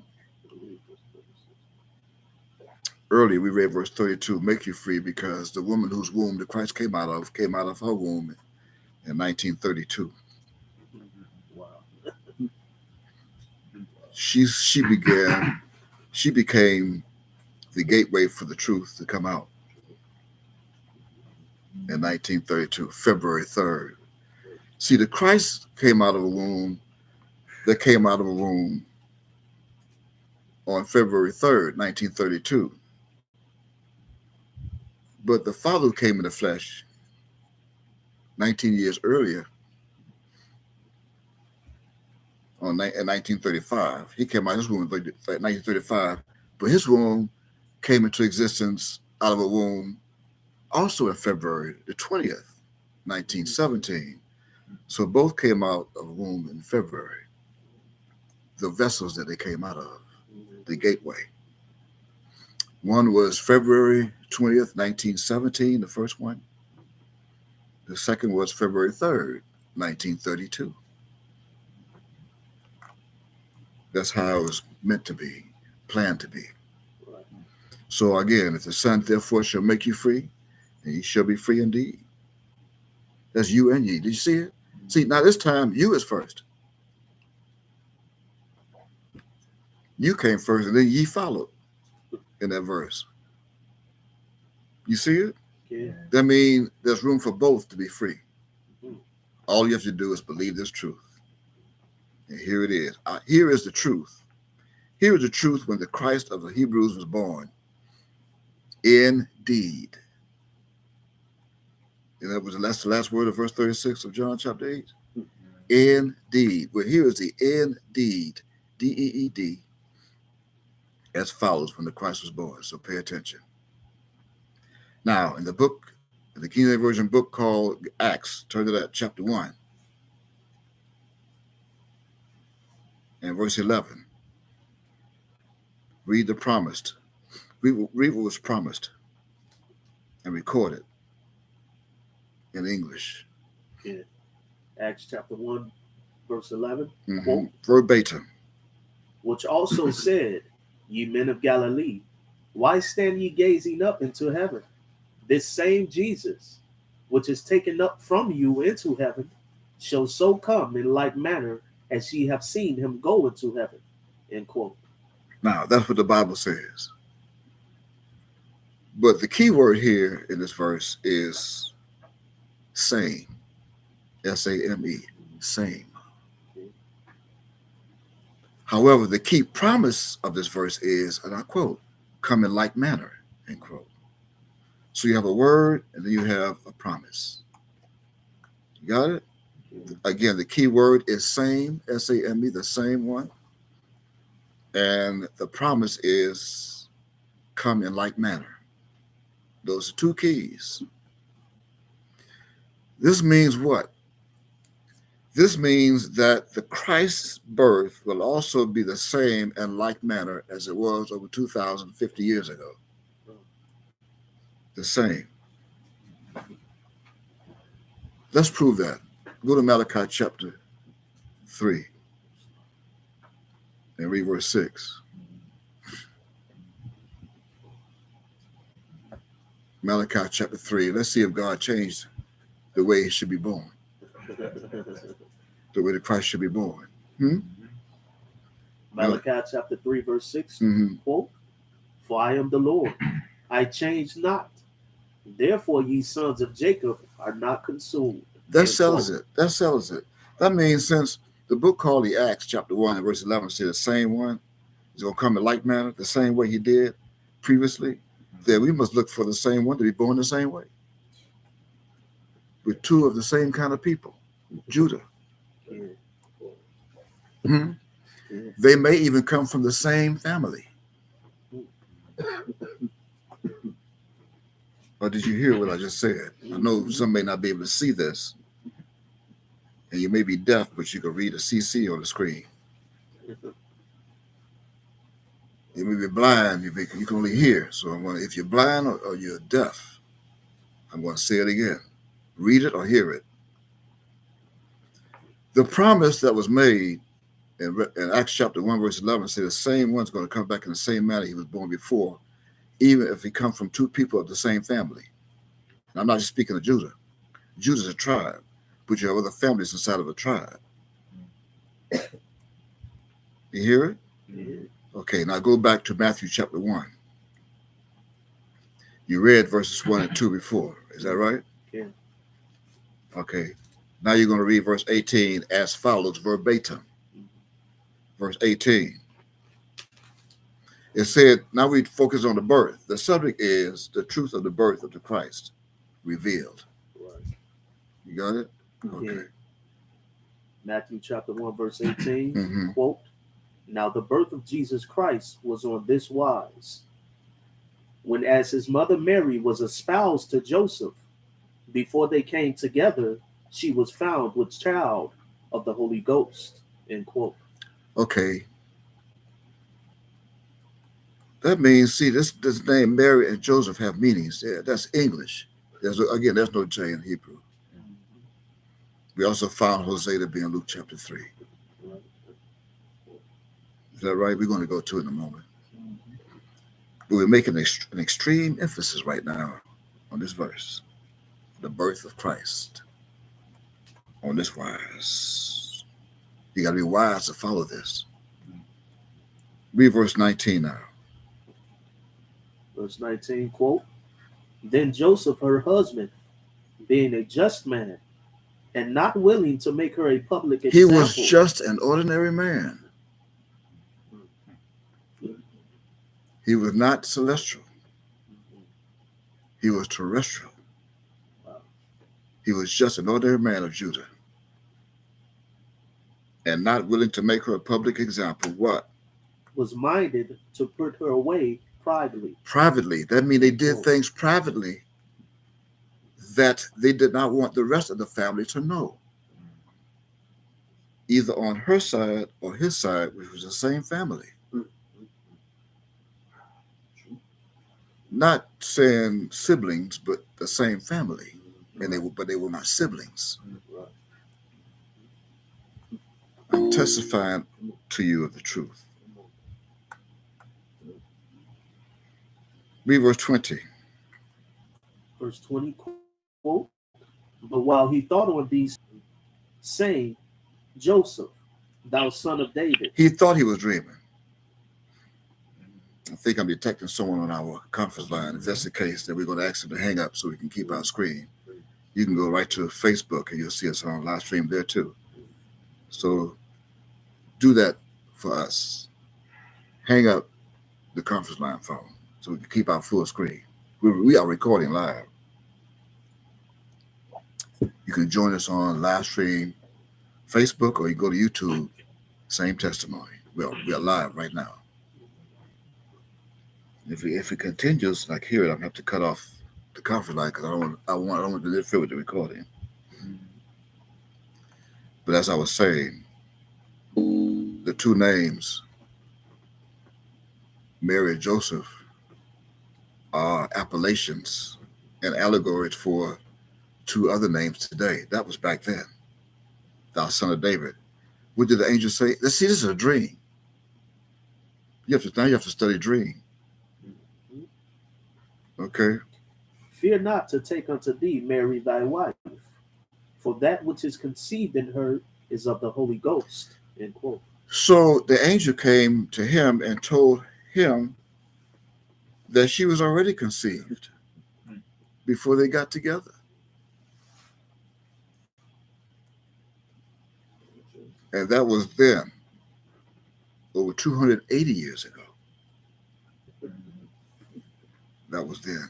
Speaker 1: Earlier we read verse 32, make you free, because the woman whose womb the Christ came out of her womb in 1932.
Speaker 2: Wow.
Speaker 1: She became the gateway for the truth to come out in 1932, February 3rd. See, the Christ came out of a womb that came out of a womb on February 3rd, 1932. But the Father who came in the flesh 19 years earlier, in 1935, he came out of his womb in 1935, but his womb came into existence out of a womb also in February the 20th, 1917. So both came out of a womb in February, the vessels that they came out of, the gateway. One was February 20th, 1917, the first one. The second was February 3rd, 1932. That's how it was meant to be, planned to be. So again, if the Son therefore shall make you free, and ye shall be free indeed. That's you and ye. Did you see it? See, now this time you is first. You came first, and then ye followed in that verse. You see it?
Speaker 2: Yeah.
Speaker 1: That means there's room for both to be free. All you have to do is believe this truth. And here it is. Here is the truth. Here is the truth when the Christ of the Hebrews was born. Indeed. And that's the last word of verse 36 of John chapter 8. Indeed. Well, here is the indeed, D-E-E-D, as follows when the Christ was born. So pay attention. Now, in the King James Version book called Acts, turn to that, chapter 1. And verse 11. Read the promised. Read what was promised and recorded in English.
Speaker 2: Yeah. Acts chapter 1, verse 11.
Speaker 1: Quote, verbatim.
Speaker 2: Which also said, ye men of Galilee, why stand ye gazing up into heaven? This same Jesus, which is taken up from you into heaven, shall so come in like manner as ye have seen him go into heaven. End quote.
Speaker 1: Now, that's what the Bible says. But the key word here in this verse is same. S-A-M-E. Same. However, the key promise of this verse is, and I quote, come in like manner, end quote. So you have a word and then you have a promise. You got it? Again, the key word is same, S-A-M-E, the same one. And the promise is come in like manner. Those are two keys. This means what? This means that the Christ's birth will also be the same and like manner as it was over 2,050 years ago. The same. Let's prove that. Go to Malachi chapter 3 and read verse 6. Malachi chapter 3. Let's see if God changed the way he should be born, the way the Christ should be born.
Speaker 2: Malachi chapter 3, verse 6,
Speaker 1: Mm-hmm.
Speaker 2: quote, "For I am the Lord, I change not. Therefore ye sons of Jacob are not consumed."
Speaker 1: That settles it. That settles it. That means since the book called the Acts chapter 1 and verse 11 said the same one is going to come in like manner, the same way he did previously, then we must look for the same one to be born the same way. With two of the same kind of people, Judah.
Speaker 2: Yeah.
Speaker 1: They may even come from the same family. Or did you hear what I just said? I know some may not be able to see this, and you may be deaf, but you can read a CC on the screen. You may be blind, you can only hear. So if you're blind or you're deaf, I'm going to say it again. Read it or hear it. The promise that was made in Acts chapter 1, verse 11 said the same one's going to come back in the same manner he was born before, even if he comes from two people of the same family. And I'm not just speaking of Judah. Judah's a tribe, but you have other families inside of a tribe. You hear it?
Speaker 2: Yeah.
Speaker 1: Okay, now go back to Matthew chapter 1. You read verses 1 and 2 before. Is that right?
Speaker 2: Yeah.
Speaker 1: Okay. Now you're going to read verse 18 as follows, verbatim. Verse 18. It said, now we focus on the birth. The subject is the truth of the birth of the Christ revealed.
Speaker 2: Right.
Speaker 1: You got it? Okay.
Speaker 2: Yeah. Matthew chapter 1, verse 18,
Speaker 1: Mhm.
Speaker 2: quote, "Now the birth of Jesus Christ was on this wise. When as his mother Mary was espoused to Joseph, before they came together, she was found with child of the Holy Ghost." End quote.
Speaker 1: Okay. That means, see, this name Mary and Joseph have meanings. Yeah, that's English. There's no J in Hebrew. We also found Hosea to be in Luke chapter 3. Is that right? We're going to go to it in a moment. But we're making an extreme emphasis right now on this verse. The birth of Christ. On this wise. You got to be wise to follow this. Read verse 19 now.
Speaker 2: Verse 19, quote, "Then Joseph, her husband, being a just man, and not willing to make her a public
Speaker 1: He
Speaker 2: example."
Speaker 1: was just an ordinary man. He was not celestial. He was terrestrial. He was just an ordinary man of Judah. And not willing to make her a public example. What?
Speaker 2: Was minded to put her away privately.
Speaker 1: Privately. That means they did things privately that they did not want the rest of the family to know. Either on her side or his side, which was the same family. Not saying siblings, but the same family. And they were not siblings. I'm testifying to you of the truth. Read verse 20.
Speaker 2: Verse 20, quote, "But while he thought on these, saying, Joseph, thou son of David."
Speaker 1: He thought he was dreaming. I think I'm detecting someone on our conference line. If that's the case, then we're going to ask them to hang up so we can keep our screen. You can go right to Facebook and you'll see us on live stream there too. So do that for us. Hang up the conference line phone so we can keep our full screen. We are recording live. You can join us on live stream Facebook or you go to YouTube, same testimony. We are live right now. If it continues like here, I'm gonna have to cut off the conference line because I don't want to interfere with the recording. But as I was saying, the two names, Mary and Joseph, are appellations and allegories for two other names today. That was back then. Thou son of David. What did the angel say? Let's see, this is a dream. You have to study dream. Okay.
Speaker 2: Fear not to take unto thee Mary thy wife, for that which is conceived in her is of the Holy Ghost. End quote.
Speaker 1: So the angel came to him and told him that she was already conceived before they got together. And that was then, over 280 years ago. That was then.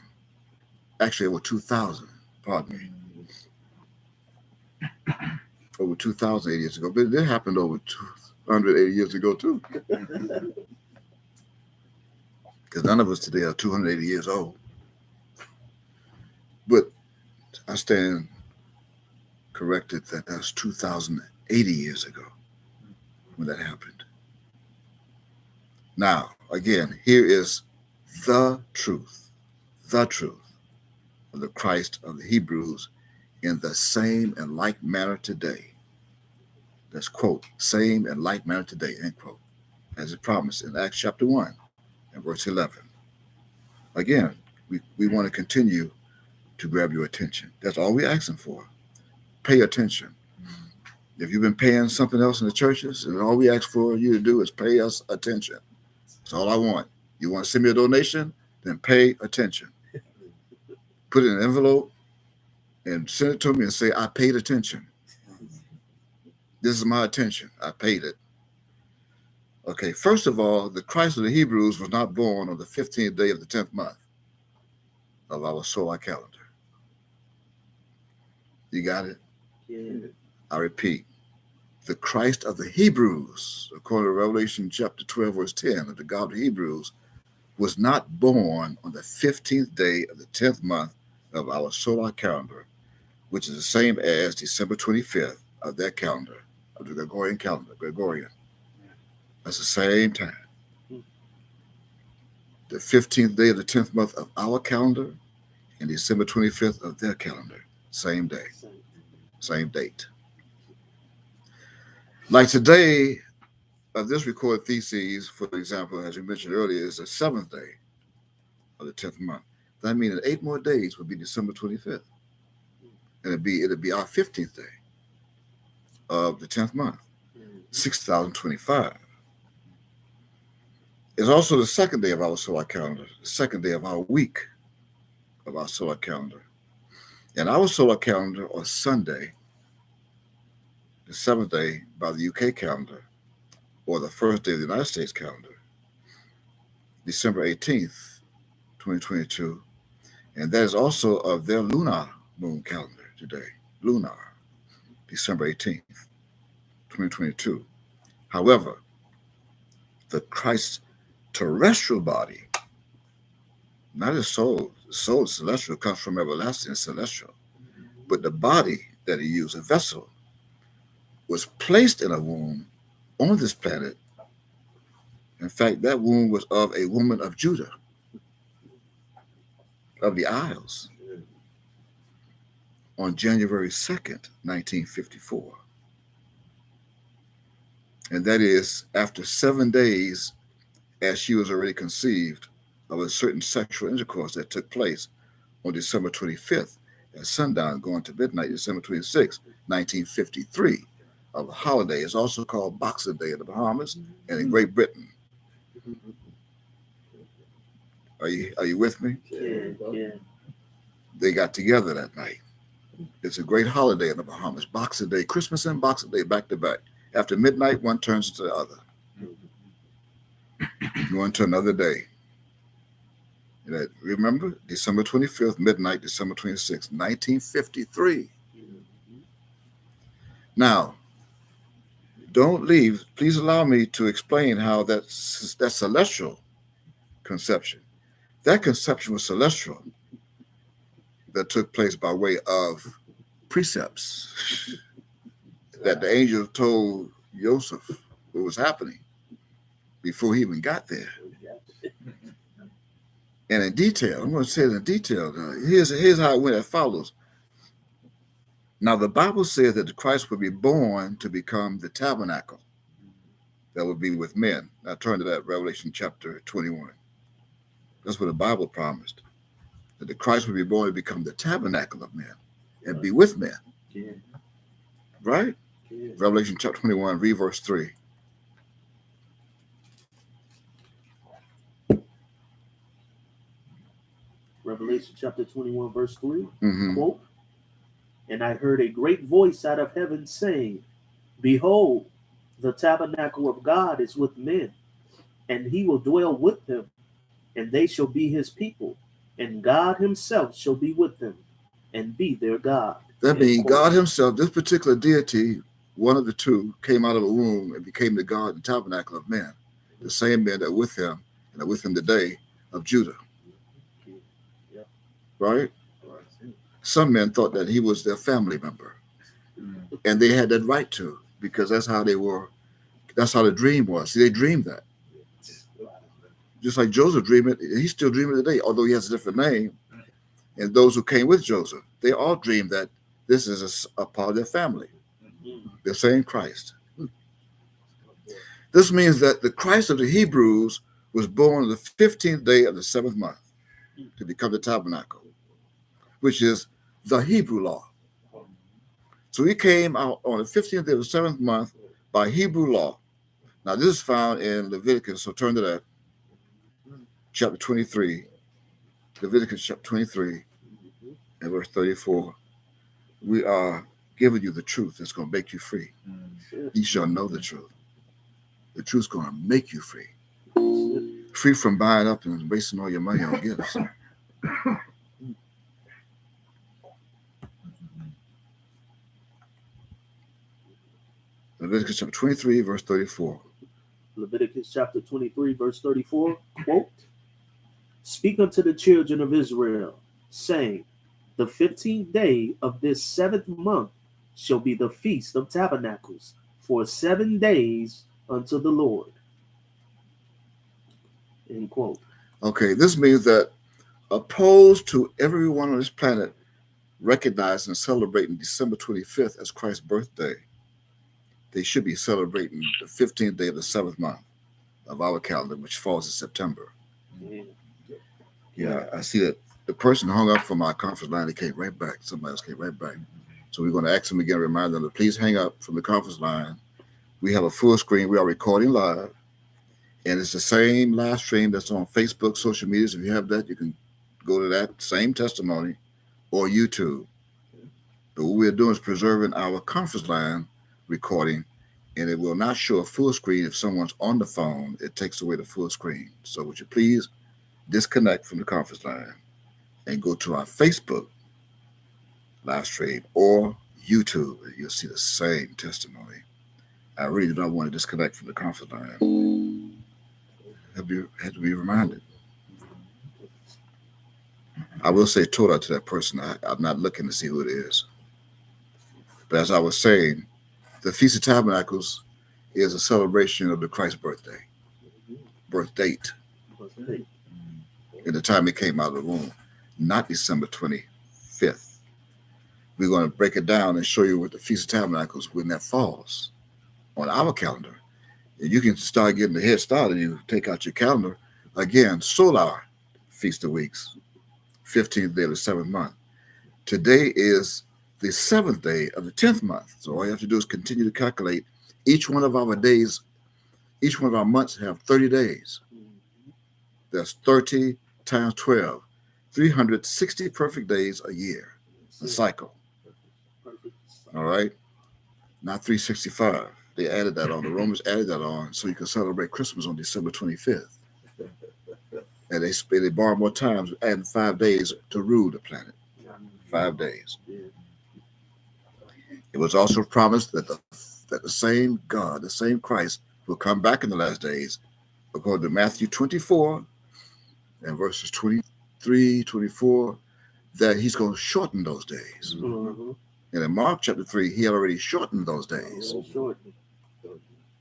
Speaker 1: Actually, over 2,000, pardon me. Over 2,080 years ago. But it happened over 280 years ago, too. Because none of us today are 280 years old. But I stand corrected that that's 2,080 years ago when that happened. Now, again, here is the truth of the Christ of the Hebrews in the same and like manner today. That's quote, same and like manner today, end quote, as it promised in Acts chapter 1 and verse 11. Again, we want to continue to grab your attention. That's all we're asking for. Pay attention. If you've been paying something else in the churches, and all we ask for you to do is pay us attention. That's all I want. You want to send me a donation? Then pay attention. Put it in an envelope and send it to me and say, I paid attention. This is my attention. I paid it. Okay, first of all, the Christ of the Hebrews was not born on the 15th day of the 10th month of our solar calendar. You got it?
Speaker 2: Yeah.
Speaker 1: I repeat, the Christ of the Hebrews, according to Revelation chapter 12, verse 10 of the God of the Hebrews, was not born on the 15th day of the 10th month of our solar calendar, which is the same as December 25th of their calendar, of the Gregorian calendar, Gregorian. That's the same time. The 15th day of the 10th month of our calendar and December 25th of their calendar. Same day, same date. Like today, of this recorded theses, for example, as you mentioned earlier, is the 7th day of the 10th month. That means in 8 more days would be December 25th. And it'd be our 15th day of the 10th month, 6025. It's also the 2nd day of our solar calendar, the 2nd day of our week of our solar calendar. And our solar calendar on Sunday, the 7th day by the UK calendar, or the 1st day of the United States calendar, December 18th, 2022. And that is also of their lunar moon calendar today, lunar, December 18th, 2022. However, the Christ's terrestrial body, not his soul, the soul celestial comes from everlasting celestial, but the body that he used, a vessel, was placed in a womb on this planet. In fact, that womb was of a woman of Judah, of the Isles, on January 2nd, 1954. And that is after 7 days, as she was already conceived, of a certain sexual intercourse that took place on December 25th at sundown, going to midnight, December 26th, 1953, of a holiday. It's also called Boxing Day in the Bahamas and in Great Britain. Are you with me?
Speaker 2: Yeah.
Speaker 1: They got together that night. It's a great holiday in the Bahamas. Boxing Day, Christmas and Boxing Day back to back. After midnight, one turns to the other. Going to another day. Remember, December 25th, midnight, December 26th, 1953. Now, don't leave. Please allow me to explain how that celestial conception That conception was celestial, that took place by way of precepts that the angel told Joseph what was happening before he even got there. And in detail, I'm going to say it in detail. Here's how it went as follows. Now, the Bible says that the Christ would be born to become the tabernacle that would be with men. Now, turn to that, Revelation chapter 21. That's what the Bible promised, that the Christ would be born to become the tabernacle of men and be with men.
Speaker 2: Yeah.
Speaker 1: Right?
Speaker 2: Yeah.
Speaker 1: Revelation chapter 21, read verse 3.
Speaker 2: Revelation chapter 21, verse 3.
Speaker 1: Mm-hmm.
Speaker 2: Quote, "And I heard a great voice out of heaven saying, Behold, the tabernacle of God is with men, and he will dwell with them, and they shall be his people, and God himself shall be with them, and be their God."
Speaker 1: That means God himself, this particular deity, one of the two, came out of a womb and became the God and tabernacle of men. The same men that are with him and are with him today of Judah.
Speaker 2: Yeah.
Speaker 1: Right? Some men thought that he was their family member. And they had that right to, because that's how they were. That's how the dream was. See, they dreamed that. Just like Joseph dreamed it, he's still dreaming today, although he has a different name. And those who came with Joseph, they all dreamed that this is a part of their family, the same Christ. This means that the Christ of the Hebrews was born on the 15th day of the 7th month to become the tabernacle, which is the Hebrew law. So he came out on the 15th day of the 7th month by Hebrew law. Now, this is found in Leviticus, so turn to that. Chapter 23, Leviticus chapter 23, and verse 34. We are giving you the truth that's going to make you free. You shall know the truth. The truth's going to make you free. Free from buying up and wasting all your money on gifts. Leviticus chapter 23, verse 34.
Speaker 2: Leviticus chapter 23, verse 34, quote, "Speak unto the children of Israel, saying, The 15th day of this 7th month shall be the Feast of Tabernacles, for 7 days unto the Lord." End quote.
Speaker 1: Okay, this means that opposed to everyone on this planet recognizing and celebrating December 25th as Christ's birthday, they should be celebrating the 15th day of the 7th month of our calendar, which falls in September. Yeah, I see that the person hung up from our conference line. They came right back. Somebody else came right back. So we're going to ask them again, remind them to please hang up from the conference line. We have a full screen. We are recording live. And it's the same live stream that's on Facebook, social medias. If you have that, you can go to that same testimony or YouTube. But what we're doing is preserving our conference line recording, and it will not show a full screen. If someone's on the phone, it takes away the full screen. So would you please disconnect from the conference line and go to our Facebook live stream or YouTube, and you'll see the same testimony. I really do not want to disconnect from the conference line. You had to be reminded. I will say Torah to that person. I'm not looking to see who it is. But as I was saying, the Feast of Tabernacles is a celebration of the Christ birthday, birth date, at the time he came out of the womb, not December 25th. We're going to break it down and show you what the Feast of Tabernacles, when that falls on our calendar. And you can start getting the head started. You take out your calendar. Again, solar Feast of Weeks, 15th day of the 7th month. Today is the 7th day of the 10th month. So all you have to do is continue to calculate. Each one of our days, each one of our months have 30 days. That's 30 times 12, 360 perfect days a year, a cycle. All right? Not 365. They added that on. The Romans added that on so you can celebrate Christmas on December 25th. And they borrowed more times, adding 5 days to rule the planet. 5 days. It was also promised that the same God, the same Christ, will come back in the last days, according to Matthew 24, in verses 23, 24, that he's going to shorten those days.
Speaker 2: Mm-hmm.
Speaker 1: And in Mark chapter 3, he had already shortened those days.
Speaker 2: Short.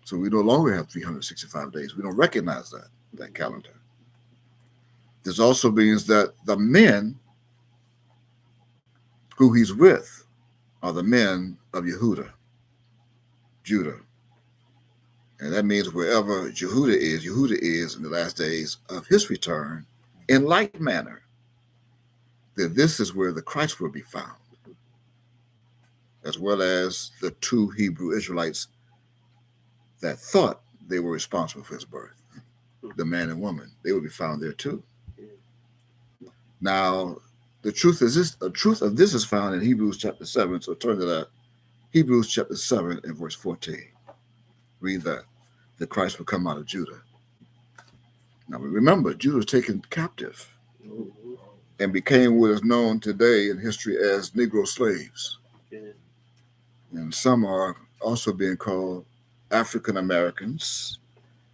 Speaker 1: So we no longer have 365 days. We don't recognize that calendar. This also means that the men who he's with are the men of Judah. And that means wherever Jehudah is in the last days of his return, in like manner, that this is where the Christ will be found, as well as the two Hebrew Israelites that thought they were responsible for his birth, the man and woman. They will be found there too. Now, the truth of this is found in Hebrews chapter 7. So turn to that. Hebrews chapter 7 and verse 14. Read that. That Christ will come out of Judah. Now remember, Judah was taken captive and became what is known today in history as Negro slaves. And some are also being called African Americans.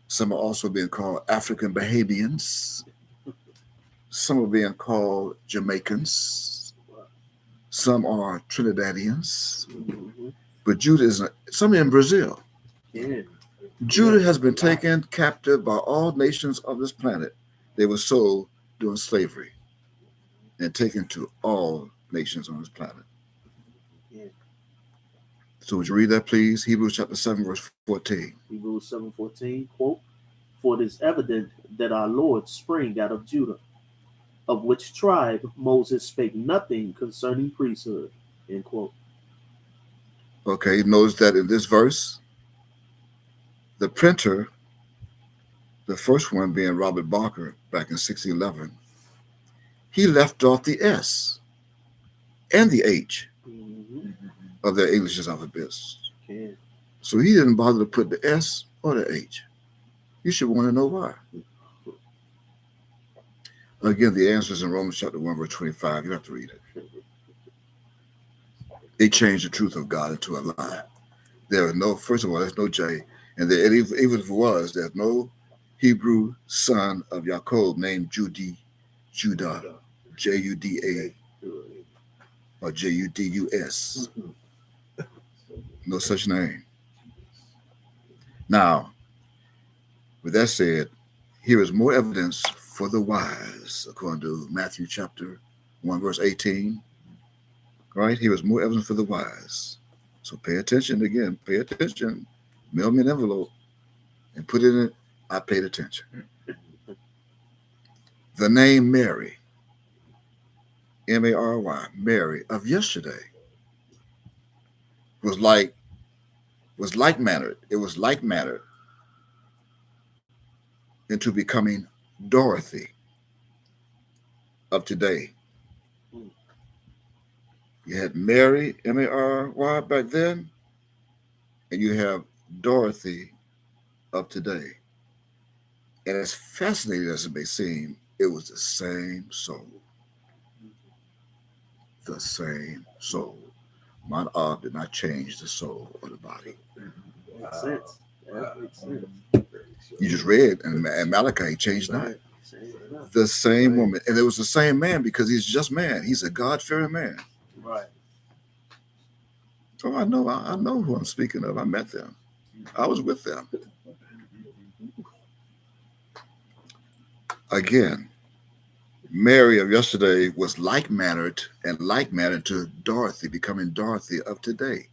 Speaker 1: Some are also being called African Bahamians. Some are being called Jamaicans. Some are Trinidadians. But Judah is some in Brazil. Judah has been taken captive by all nations of this planet. They were sold during slavery and taken to all nations on this planet. So would you read that, please? Hebrews chapter 7, verse 14.
Speaker 2: Hebrews 7:14, quote, "For it is evident that our Lord sprang out of Judah, of which tribe Moses spake nothing concerning priesthood," end quote.
Speaker 1: Okay, notice that in this verse, the printer, the first one being Robert Barker back in 1611, he left off the S and the H of the English alphabets. So he didn't bother to put the S or the H. You should want to know why. Again, the answer is in Romans chapter 1, verse 25. You have to read it. They changed the truth of God into a lie. There is no, first of all, there's no J. And even if it was, there's no Hebrew son of Jacob named Judah, Juda, or Judus. No such name. Now, with that said, here is more evidence for the wise, according to Matthew chapter 1, verse 18. Right? Here is more evidence for the wise. So pay attention again. Pay attention. Mail me an envelope and put it in it. I paid attention. The name Mary, Mary, Mary of yesterday, was like-mannered. It was like-mannered into becoming Dorothy of today. You had Mary, Mary, back then, and you have Dorothy of today. And as fascinating as it may seem, it was the same soul. The same soul. Mount Og did not change the soul or the body.
Speaker 2: Makes sense. That makes sense.
Speaker 1: You just read, and Malachi, he changed not. The same woman. And it was the same man because he's just man. He's a God-fearing man.
Speaker 2: Right.
Speaker 1: So I know who I'm speaking of. I met them. I was with them. Again, Mary of yesterday was like-mannered to Dorothy, becoming Dorothy of today.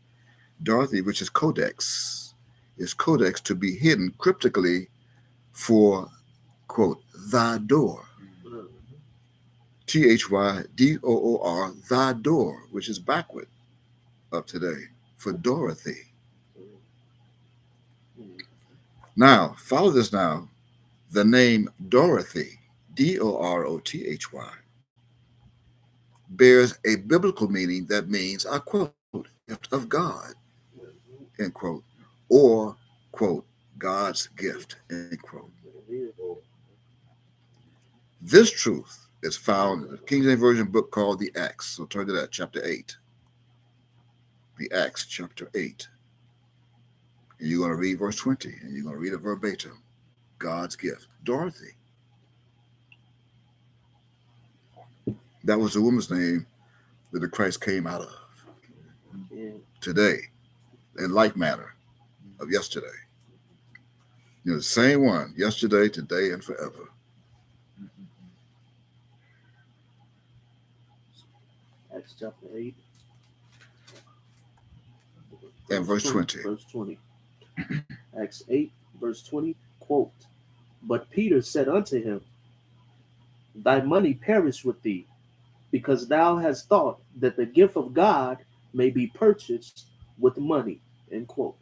Speaker 1: Dorothy, which is codex to be hidden cryptically for, quote, thy door. THYDOOR, thy door, which is backward of today for Dorothy. Now, follow this now. The name Dorothy, Dorothy, bears a biblical meaning that means, I quote, gift of God, end quote, or, quote, God's gift, end quote. This truth is found in the King James Version book called the Acts. So turn to that, chapter 8. The Acts, chapter 8. And you're going to read verse 20, and you're going to read it verbatim. God's gift. Dorothy. That was the woman's name that the Christ came out of.
Speaker 2: Yeah.
Speaker 1: Today, in like manner of yesterday. You know, the same one, yesterday, today, and forever.
Speaker 2: Acts chapter 8.
Speaker 1: And verse 20.
Speaker 2: Verse 20. Acts 8, verse 20, quote, "But Peter said unto him, Thy money perish with thee, because thou hast thought that the gift of God may be purchased with money." End quote.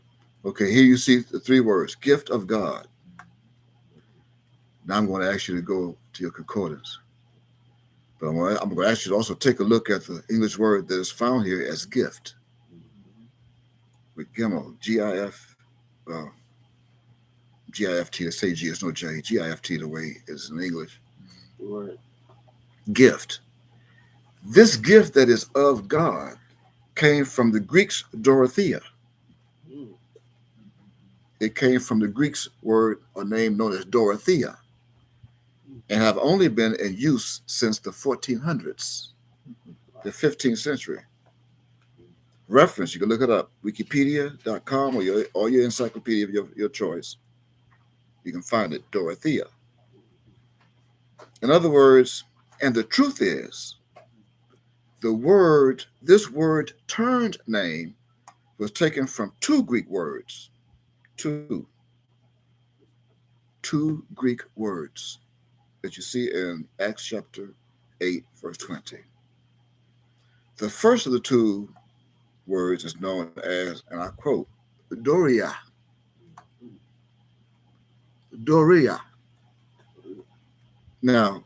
Speaker 1: Okay, here you see the three words, gift of God. Now I'm going to ask you to go to your concordance. But I'm going to ask you to also take a look at the English word that is found here as gift. With Gimel, G-I-F, G-I-F-T, let's say G, there's no J, G-I-F-T the way it is in English.
Speaker 2: Right.
Speaker 1: Gift. This gift that is of God came from the Greek's Dorothea. It came from the Greek's word or name known as Dorothea, and have only been in use since the 1400s, the 15th century. Reference, you can look it up, wikipedia.com or your encyclopedia of your choice. You can find it, Dorothea. In other words, and the truth is, this word turned name was taken from two Greek words. Two Greek words that you see in Acts chapter 8, verse 20. The first of the two words is known as, and I quote, Doria. Doria. Now,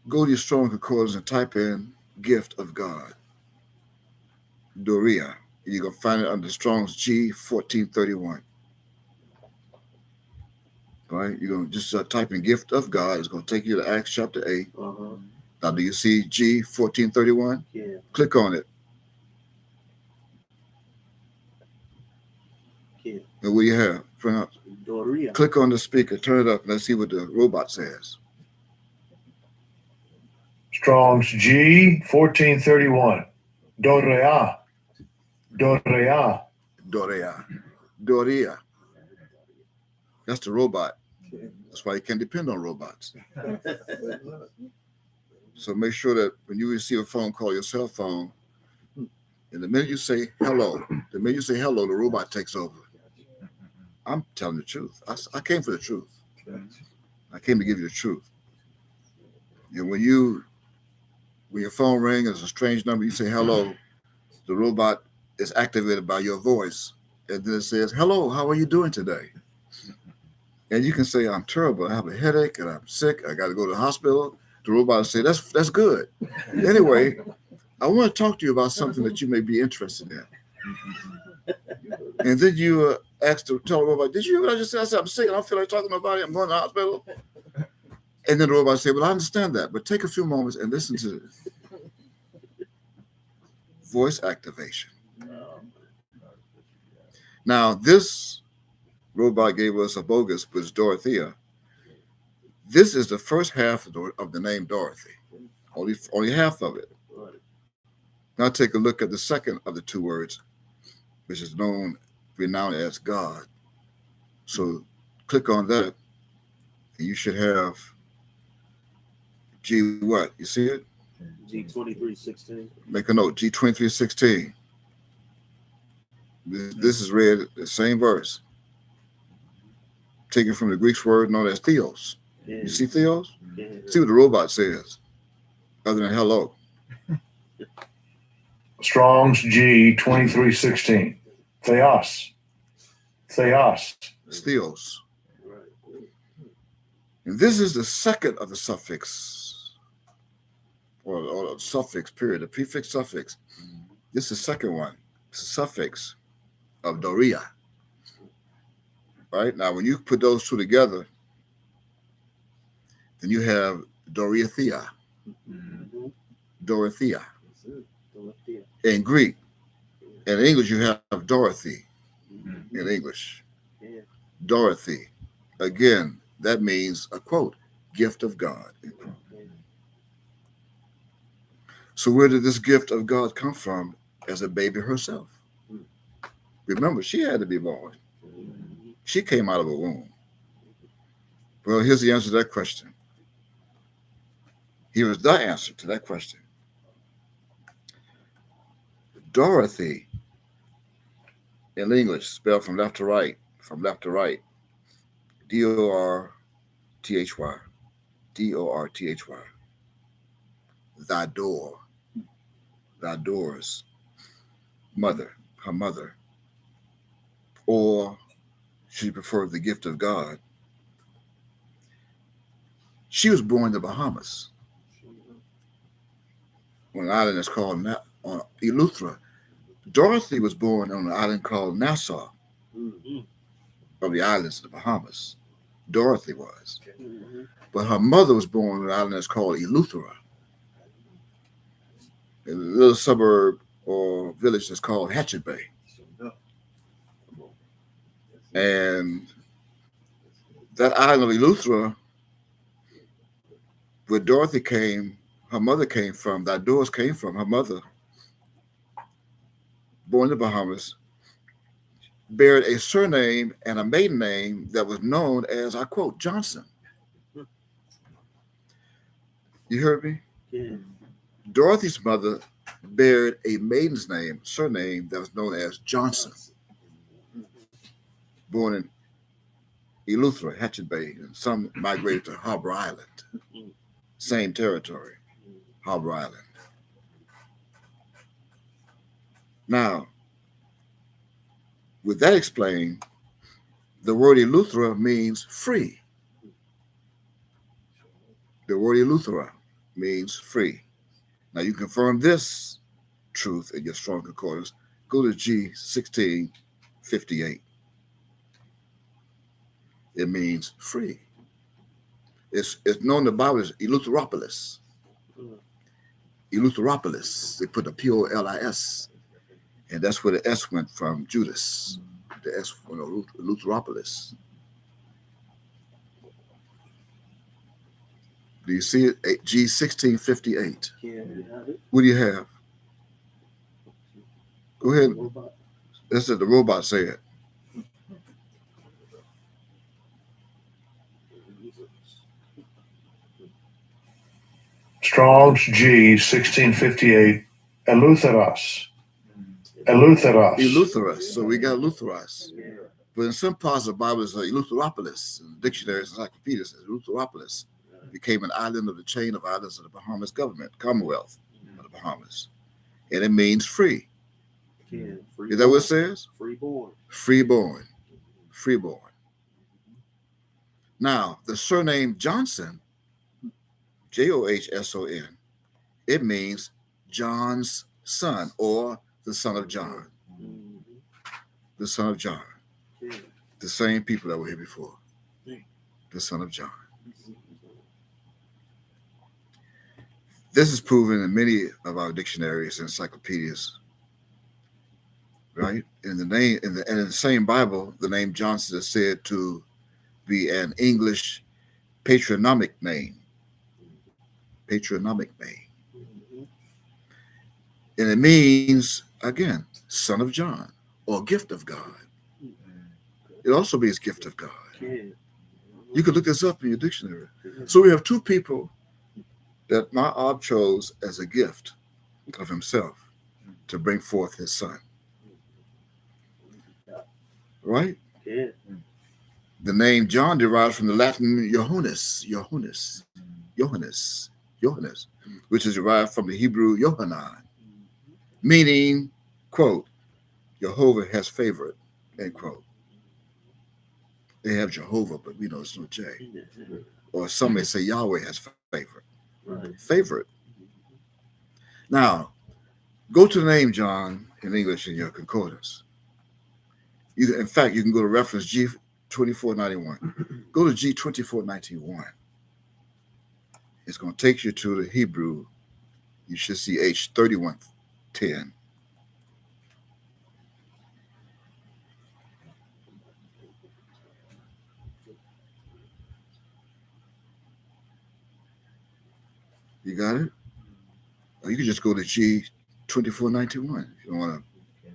Speaker 1: go to your Strong Concordance and type in gift of God. Doria. You're going to find it under Strong's G 1431. All right, you're going to just type in gift of God. It's going to take you to Acts chapter 8. Now, do you see G 1431?
Speaker 2: Yeah.
Speaker 1: Click on it.
Speaker 2: Yeah.
Speaker 1: And what do you have?
Speaker 2: Doria.
Speaker 1: Click on the speaker, turn it up, and let's see what the robot says.
Speaker 3: Strong's G 1431. Dorea. Dorea.
Speaker 1: Doria. Doria. That's the robot. That's why you can't depend on robots. So make sure that when you receive a phone call, your cell phone, and the minute you say hello, the robot takes over. I'm telling the truth. I came for the truth. I came to give you the truth. And when your phone rings, it's a strange number, you say hello, the robot is activated by your voice. And then it says, hello, how are you doing today? And you can say, I'm terrible. I have a headache and I'm sick. I got to go to the hospital. The robot will say, that's good. Anyway, I want to talk to you about something that you may be interested in. And then you tell the robot, did you hear what I just said? I said, I'm sick. I don't feel like talking about it. I'm going to the hospital. And then the robot said, well, I understand that, but take a few moments and listen to this. Voice activation. Now, this robot gave us a bogus, but it's Dorothea. This is the first half of the name Dorothy. Only half of it. Now take a look at the second of the two words, which is renowned as God. So click on that, and you should have G what? You see it?
Speaker 2: G2316.
Speaker 1: Make a note, G2316. This is read the same verse, taken from the Greek word known as theos.
Speaker 2: Yeah.
Speaker 1: You see theos?
Speaker 2: Yeah.
Speaker 1: See what the robot says, other than hello.
Speaker 3: Strong's G 2316. Theos. Theos.
Speaker 1: It's theos. And this is the second of the suffix, or suffix, period, the prefix suffix. This is the second one. It's a suffix of Doria. Right? Now, when you put those two together, then you have Dorothea. Dorothea. In Greek. In English, you have Dorothy. In English. Dorothy. Again, that means a quote, gift of God. So where did this gift of God come from as a baby herself? Remember, she had to be born. She came out of a womb. Well, here's the answer to that question. Here is the answer to that question. Dorothy, in English, spelled from left to right, D-O-R-T-H-Y, D-O-R-T-H-Y. Thy door's mother, her mother, or she preferred the gift of God. She was born in the Bahamas, on an island that's called Eleuthera. Dorothy was born on an island called Nassau, of the islands of the Bahamas. Dorothy was. But her mother was born on an island that's called Eleuthera, in a little suburb or village that's called Hatchet Bay. And that island of Eleuthera, where Dorothy came, her mother came from, that doors came from, her mother, born in the Bahamas, bared a surname and a maiden name that was known as, I quote, Johnson. You heard me?
Speaker 2: Yeah.
Speaker 1: Dorothy's mother bared a maiden's name, surname that was known as Johnson, born in Eleuthera, Hatchet Bay, and some migrated to Harbor Island. Same territory, Harbor Island. Now, with that explained, the word Eleuthera means free. The word Eleuthera means free. Now, you confirm this truth in your strong concordance. Go to G1658. It means free. It's known in the Bible as Eleutheropolis. Eleutheropolis. They put a P-O-L-I-S, and that's where the S went from Judas. The S from Eleutheropolis. Do you see it? G1658.
Speaker 2: Yeah, you have it.
Speaker 1: What do you have? Go ahead.
Speaker 2: Robot.
Speaker 1: This is the robot say it.
Speaker 3: Strong's G 1658. Eleutheros. Eleutheros.
Speaker 1: Eleutheros. So we got Eleutheros.
Speaker 2: Yeah.
Speaker 1: But in some parts of the Bible, it's Eleutheropolis. In dictionaries, encyclopedias, Eleutheropolis became an island of the chain of islands of the Bahamas government, Commonwealth of the Bahamas. And it means free.
Speaker 2: Yeah.
Speaker 1: Is that what it says?
Speaker 2: Freeborn.
Speaker 1: Freeborn. Freeborn. Now, the surname Johnson, Johson, it means John's son, or the son of John. The son of John.
Speaker 2: Yeah.
Speaker 1: The same people that were here before. The son of John. This is proven in many of our dictionaries and encyclopedias. Right? In the same Bible, the name Johnson is said to be an English patronymic name. Patronymic name. And it means, again, son of John, or gift of God. It also means gift of God. You can look this up in your dictionary. So we have two people that Ma'ab chose as a gift of himself to bring forth his son. Right?
Speaker 2: Yeah.
Speaker 1: The name John derives from the Latin Johannes, which is derived from the Hebrew Yohanan, meaning, quote, Jehovah has favored, end quote. They have Jehovah, but we know it's no J. Or some may say Yahweh has favored.
Speaker 2: Right.
Speaker 1: Favorite. Now, go to the name John in English in your concordance. In fact, you can go to reference G2491. Go to G2491. It's going to take you to the Hebrew. You should see H3110. You got it? Or you could just go to G2491 if you don't want to.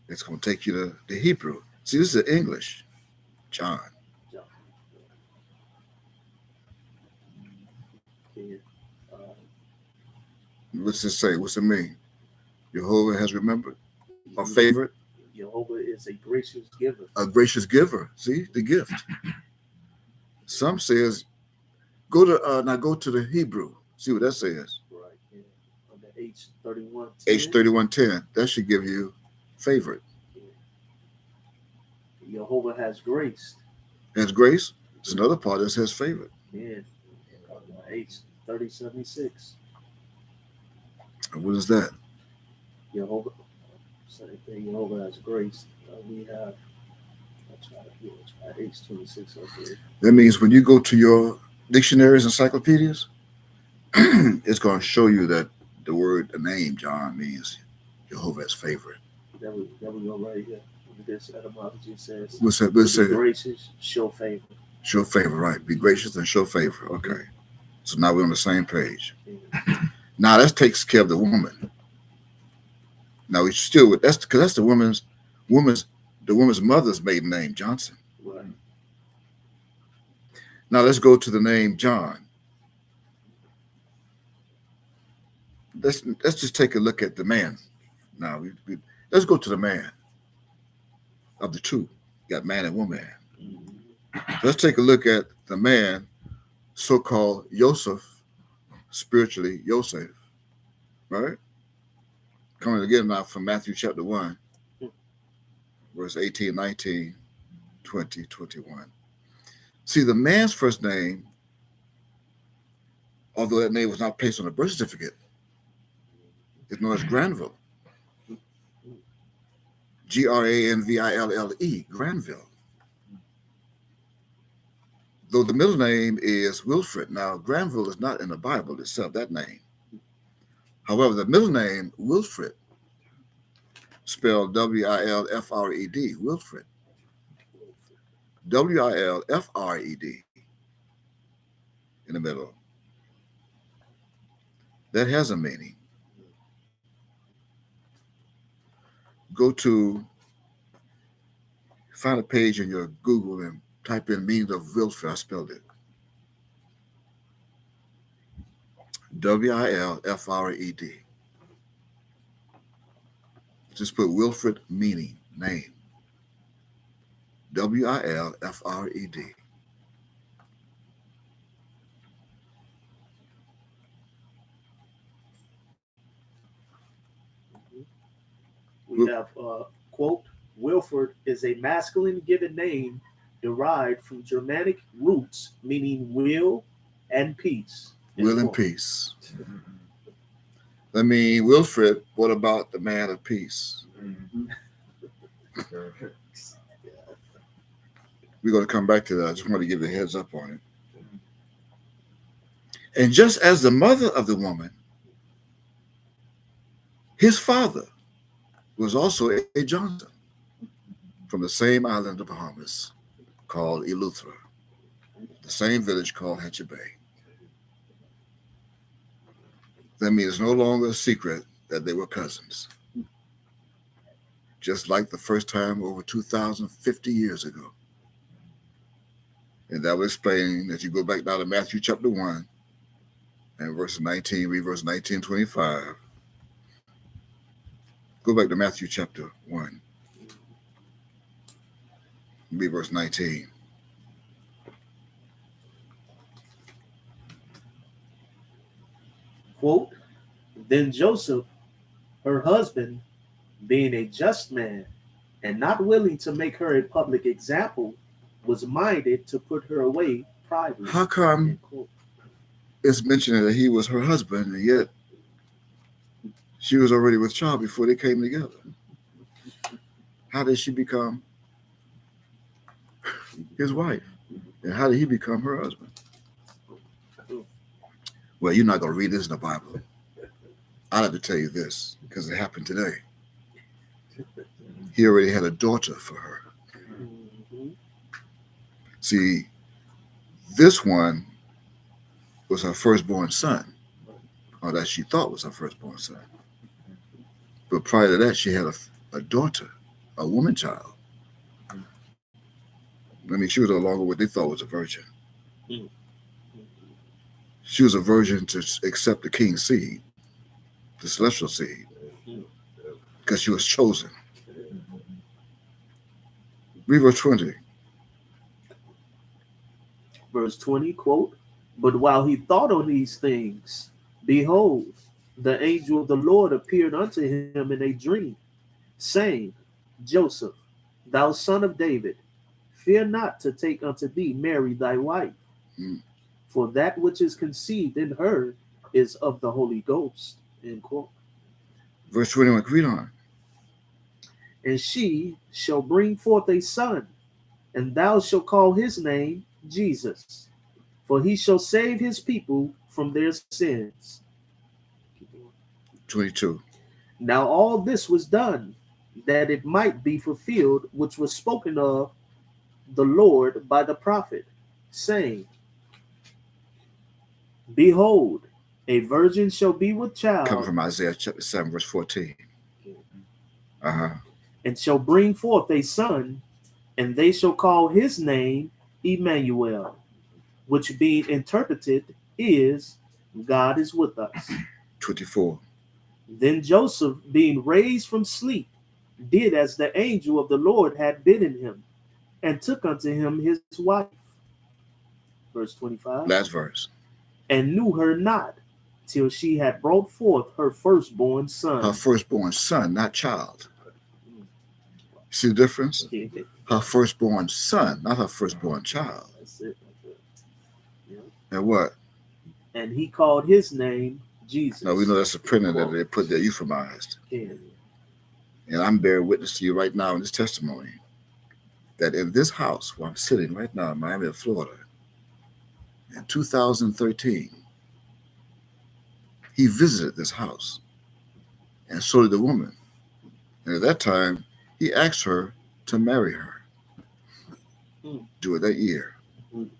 Speaker 1: It's going to take you to the Hebrew. See, this is English. John.
Speaker 2: Yeah.
Speaker 1: What's it say? What's it mean? Jehovah has remembered. My favorite.
Speaker 2: Jehovah is a gracious giver.
Speaker 1: A gracious giver. See, the gift. Some says, go to the Hebrew. See what that says.
Speaker 2: Right. Yeah. On the H3110.
Speaker 1: H3110. That should give you favorite.
Speaker 2: Yeah. Jehovah has graced.
Speaker 1: Has grace. It's another part that says favorite.
Speaker 2: Yeah. H3076.
Speaker 1: And what is that?
Speaker 2: Jehovah. Same thing. Jehovah has grace. We have. I'll try H26 up here.
Speaker 1: That means when you go to your dictionaries, encyclopedias, it's going to show you that the name John means Jehovah's favorite.
Speaker 2: There we go right here. This etymology says,
Speaker 1: What's that? What's
Speaker 2: be
Speaker 1: that?
Speaker 2: gracious, show favor.
Speaker 1: Show favor, right. Be gracious and show favor. Okay. So now we're on the same page.
Speaker 2: Yeah.
Speaker 1: Now that takes care of the woman. Now we still with that's because that's the woman's mother's maiden name, Johnson.
Speaker 2: Right.
Speaker 1: Now let's go to the name John. Let's just take a look at the man. Now let's go to the man of the two. You got man and woman. Let's take a look at the man, so-called Joseph, spiritually Joseph, right? Coming again now from Matthew chapter 1, verse 18, 19, 20, 21. See, the man's first name, although that name was not placed on a birth certificate, is known as Granville. Granville, Granville. Though the middle name is Wilfred. Now, Granville is not in the Bible itself, that name. However, the middle name, Wilfred, spelled W-I-L-F-R-E-D, Wilfred. W-I-L-F-R-E-D in the middle. That has a meaning. Go to, find a page in your Google and type in meaning of Wilfred. I spelled it. W-I-L-F-R-E-D. Just put Wilfred meaning, name. W-I-L-F-R-E-D.
Speaker 2: We have, quote, Wilfred is a masculine given name derived from Germanic roots meaning will and peace.
Speaker 1: Will and peace. I mean, Wilfred, what about the man of peace? We're going to come back to that. I just want to give you a heads up on it. And just as the mother of the woman, his father was also a Johnson from the same island of Bahamas called Eleuthera, the same village called Hatcher Bay. That means it's no longer a secret that they were cousins. Just like the first time over 2,050 years ago. And that will explain that you go back now to Matthew chapter 1 and verse 19, read verse 19, 25. Go back to Matthew chapter 1. Read verse 19.
Speaker 2: Quote, then Joseph, her husband, being a just man and not willing to make her a public example, was minded to put her away privately.
Speaker 1: How come it's mentioned that he was her husband and yet she was already with child before they came together? How did she become his wife? And how did he become her husband? Well, you're not going to read this in the Bible. I'll have to tell you this because it happened today. He already had a daughter for her. See, this one was her firstborn son or that she thought was her firstborn son. But prior to that, she had a daughter, a woman child. I mean, she was no longer what they thought was a virgin. She was a virgin to accept the king's seed, the celestial seed, because she was chosen. Read verse 20.
Speaker 2: Verse 20, quote, "But while he thought on these things, behold, the angel of the Lord appeared unto him in a dream, saying, Joseph, thou son of David, fear not to take unto thee Mary thy wife, for that which is conceived in her is of the Holy Ghost." End quote.
Speaker 1: Verse 21, read on.
Speaker 2: "And she shall bring forth a son, and thou shalt call his name Jesus, for he shall save his people from their sins."
Speaker 1: 22.
Speaker 2: Now all this was done, that it might be fulfilled, which was spoken of the Lord by the prophet, saying, Behold, a virgin shall be with child.
Speaker 1: Coming from Isaiah chapter 7, verse 14.
Speaker 2: And shall bring forth a son, and they shall call his name Emmanuel, which being interpreted is, God is with us.
Speaker 1: 24.
Speaker 2: Then Joseph, being raised from sleep, did as the angel of the Lord had bidden him, and took unto him his wife. Verse 25.
Speaker 1: Last verse.
Speaker 2: And knew her not, till she had brought forth her firstborn son.
Speaker 1: Her firstborn son, not child. See the difference? Her firstborn son, not her firstborn child.
Speaker 2: That's it. Yeah.
Speaker 1: And what?
Speaker 2: And he called his name Jesus.
Speaker 1: Now we know that's a printer that they put there euphemized. And I'm bearing witness to you right now in this testimony that in this house where I'm sitting right now in Miami, Florida, in 2013, he visited this house, and so did the woman. And at that time, he asked her to marry her. Do it that year,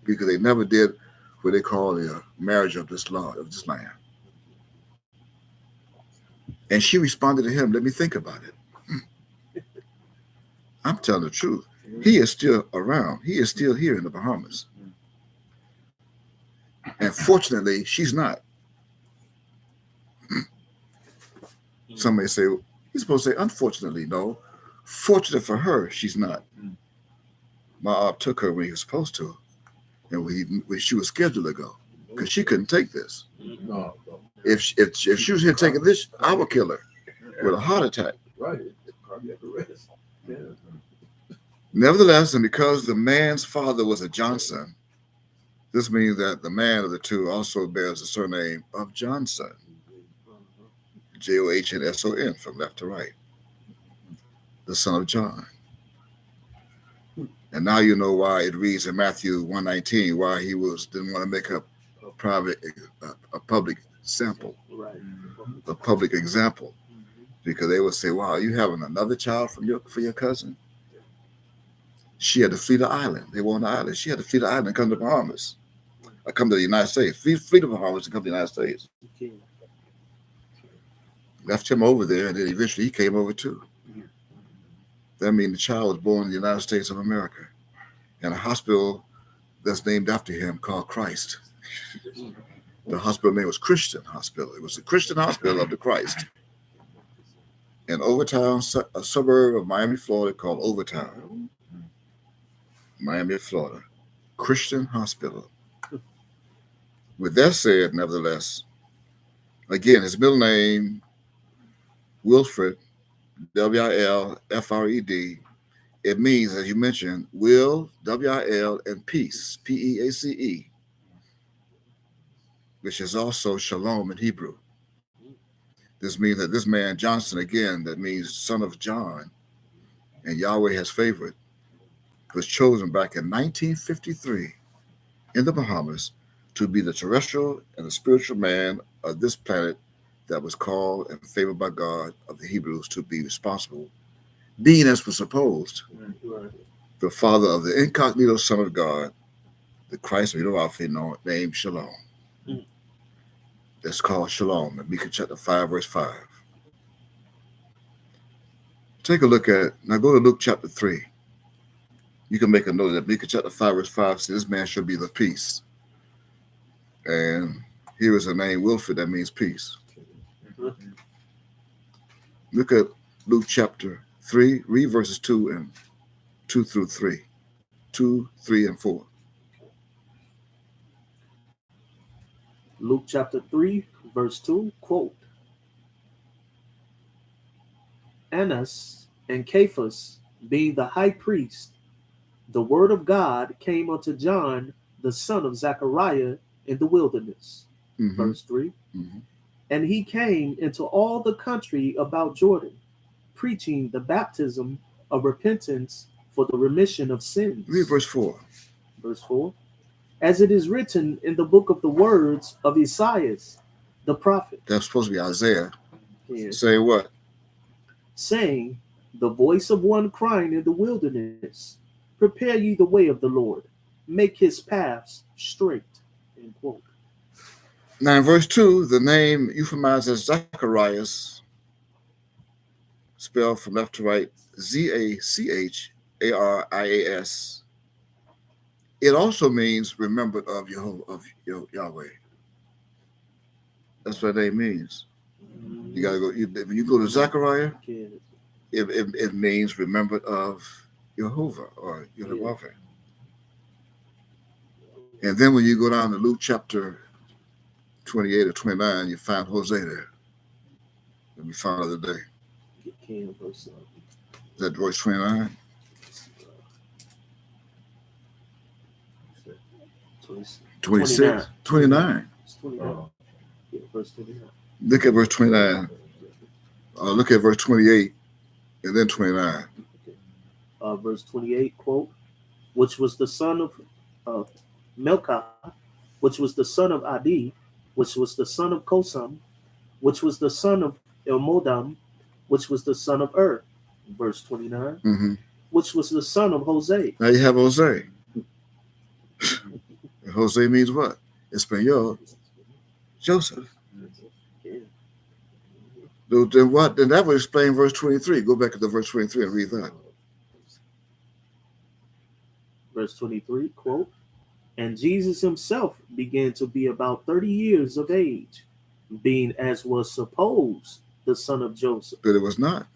Speaker 1: because they never did what they call the marriage of this law of this land. And she responded to him, "Let me think about it." I'm telling the truth. He is still around. He is still here in the Bahamas. And fortunately, she's not. Some may say, he's supposed to say, unfortunately. No. Fortunate for her, she's not. My op took her when he was supposed to. And when she was scheduled to go. Because she couldn't take this. If she was here taking this, I would kill her with a heart attack.
Speaker 4: Right. Cardiac arrest. Yeah.
Speaker 1: Nevertheless, and because the man's father was a Johnson, this means that the man of the two also bears the surname of Johnson. Johnsson, from left to right. The son of John. And now you know why it reads in Matthew 1:19 why he didn't want to make a public sample, a public example, because they would say, "Wow, you having another child for your cousin?" She had to flee the island. They were on the island. She had to flee the island and come to the Bahamas. Or come to the United States. Flee the Bahamas and come to the United States. Left him over there, and then eventually he came over too. That means the child was born in the United States of America in a hospital that's named after him called Christ. The hospital name was Christian Hospital. It was the Christian Hospital of the Christ. In Overtown, a suburb of Miami, Florida called Overtown. Miami, Florida. Christian Hospital. With that said, nevertheless, again, his middle name, Wilfred, Wilfred. It means, as you mentioned, will, W-I-L, and peace, P-E-A-C-E, which is also shalom in Hebrew. This means that this man, Johnson, again, that means son of John, and Yahweh has favored, was chosen back in 1953 in the Bahamas to be the terrestrial and the spiritual man of this planet that was called and favored by God of the Hebrews to be responsible, being as was supposed, the father of the incognito Son of God, the Christ of Alpha named Shalom. That's called shalom. In Micah chapter 5, verse 5. Take a look at, now go to Luke chapter 3. You can make a note that Micah chapter 5, verse 5 says, this man shall be the peace. And here is the name Wilfred, that means peace. Look at Luke chapter 3, read verses 2 through 3. 2, 3, and 4.
Speaker 2: Luke chapter 3, verse 2, quote, Annas and Caiaphas, being the high priest, the word of God came unto John, the son of Zechariah, in the wilderness.
Speaker 1: Mm-hmm.
Speaker 2: Verse 3.
Speaker 1: Mm-hmm.
Speaker 2: And he came into all the country about Jordan, preaching the baptism of repentance for the remission of sins.
Speaker 1: Read verse 4.
Speaker 2: Verse 4. As it is written in the book of the words of Isaiah, the prophet.
Speaker 1: That's supposed to be Isaiah.
Speaker 2: Yeah.
Speaker 1: Say what?
Speaker 2: Saying, the voice of one crying in the wilderness, prepare ye the way of the Lord, make his paths straight. End quote.
Speaker 1: Now in verse 2, the name euphemized as Zacharias, spelled from left to right, Zacharias. It also means remembered of Yahweh. That's what that name means. You gotta go. When you go to Zechariah, it means remembered of Jehovah or Yahweh. And then when you go down to Luke chapter 28 or 29, you find Hosea there. That we found the other day. Is that verse 29? 26? 29.
Speaker 2: It's 29. Yeah, verse 29.
Speaker 1: Look at verse 29. Look at verse 28 and then 29.
Speaker 2: Verse 28, quote, which was the son of Melchi, which was the son of Adi, which was the son of Kosam, which was the son of Elmodam, which was the son of verse 29,
Speaker 1: Mm-hmm.
Speaker 2: which was the son of Hosea.
Speaker 1: Now you have Hosea. Hosea means what? Espanol, Joseph.
Speaker 2: Yeah.
Speaker 1: Then what? Then that would explain verse 23. Go back to verse 23 and read that.
Speaker 2: Verse 23, quote, and Jesus himself began to be about 30 years of age, being as was supposed the son of Joseph.
Speaker 1: But it was not.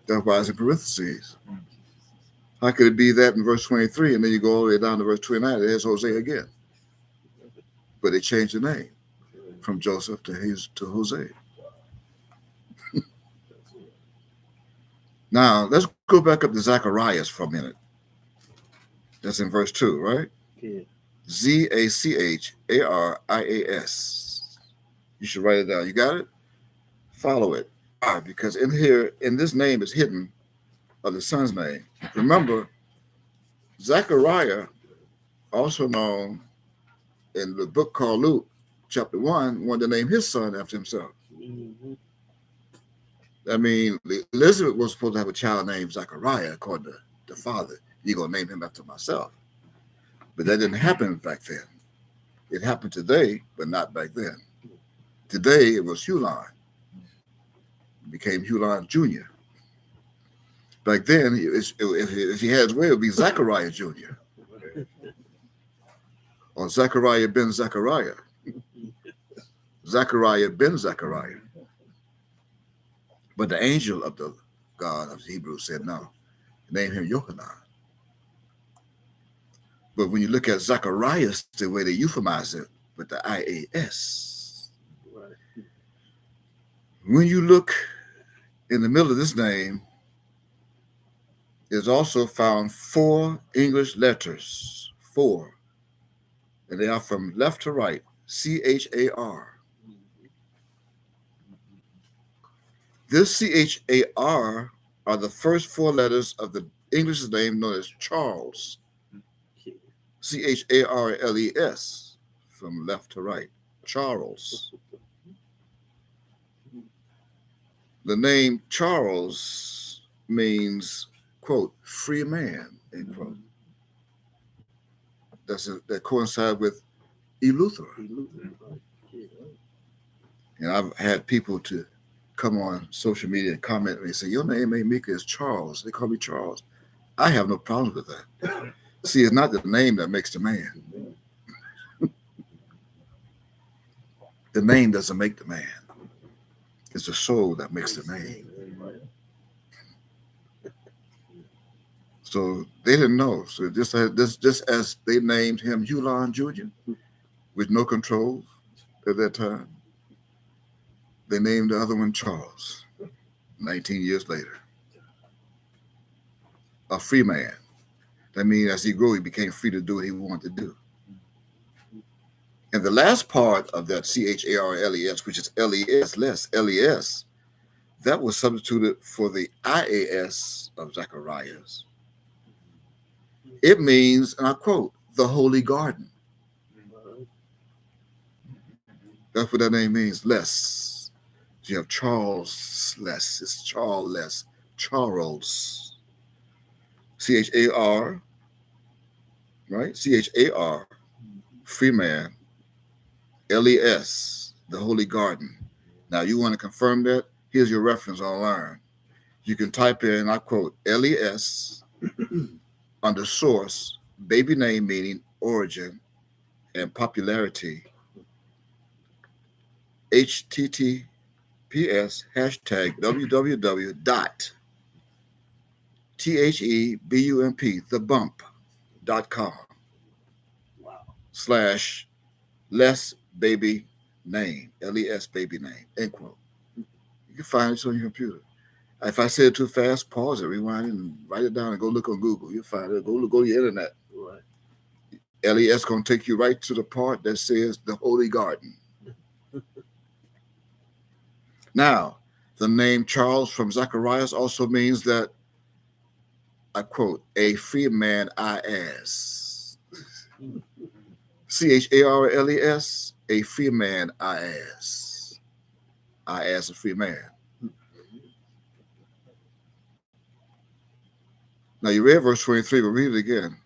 Speaker 1: That's why it's in parentheses. How could it be that in verse 23 and then you go all the way down to verse 29? There's Hosea again. But they changed the name from Joseph to Hosea. Now, let's go back up to Zacharias for a minute. That's in verse 2, right?
Speaker 2: Yeah.
Speaker 1: Zacharias. You should write it down. You got it? Follow it. Why? Because in here, in this name is hidden of the son's name. Remember, Zechariah, also known in the book called Luke, chapter 1, wanted to name his son after himself.
Speaker 2: Mm-hmm.
Speaker 1: I mean, Elizabeth was supposed to have a child named Zechariah, according to the father. You're going to name him after myself. But that didn't happen back then. It happened today, but not back then. Today, it was Hulon. It became Hulon Jr. Back then, if he had his way, it would be Zechariah Jr. Or Zechariah ben Zechariah. Zechariah ben Zechariah. But the angel of the God of the Hebrews said, no, name him Yochanan. But when you look at Zacharias, the way they euphemize it with the IAS.
Speaker 2: Right.
Speaker 1: When you look in the middle of this name, there's also found 4 English letters, 4. And they are from left to right, CHAR. This CHAR are the first 4 letters of the English name known as Charles. CHARLES, from left to right, Charles. The name Charles means, quote, free man, end quote. That coincides with Eleuthera. And I've had people to come on social media and comment and say, your name ain't Mika, it's Charles. They call me Charles. I have no problem with that. See, it's not the name that makes the man. The name doesn't make the man. It's the soul that makes the man. So they didn't know. So just as they named him Hulon Jr. with no control at that time, they named the other one Charles 19 years later. A free man. That means as he grew, he became free to do what he wanted to do. And the last part of that CHARLES, which is LES, less, LES, that was substituted for the IAS of Zacharias. It means, and I quote, the holy garden. That's what that name means, less. You have Charles less, it's Charles less, Charles. CHAR, right? CHAR, free man. LES, the holy garden. Now, you want to confirm that? Here's your reference online. You can type in, I quote, LES under source, baby name meaning origin and popularity, HTTPS hashtag www.THEBUMP, thebump.com / less baby name, LES baby name, end quote. You can find it on your computer. If I say it too fast, pause it, rewind it, and write it down and go look on Google. You'll find it. Go to the internet.
Speaker 2: Right.
Speaker 1: LES going to take you right to the part that says the Holy Garden. Now, the name Charles from Zacharias also means that, I quote, a free man I as. CHARLES, a free man I as. I as a free man. Now you read verse 23, but read it again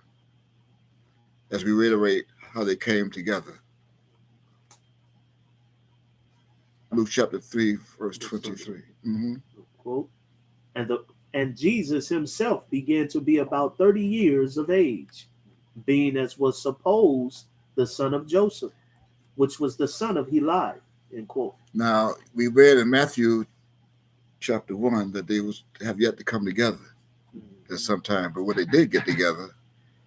Speaker 1: as we reiterate how they came together. Luke chapter 3, verse 23.
Speaker 2: Quote, and Jesus himself began to be about 30 years of age, being as was supposed the son of Joseph, which was the son of Heli. End quote.
Speaker 1: Now we read in Matthew chapter 1 that they have yet to come together at some time, but when they did get together,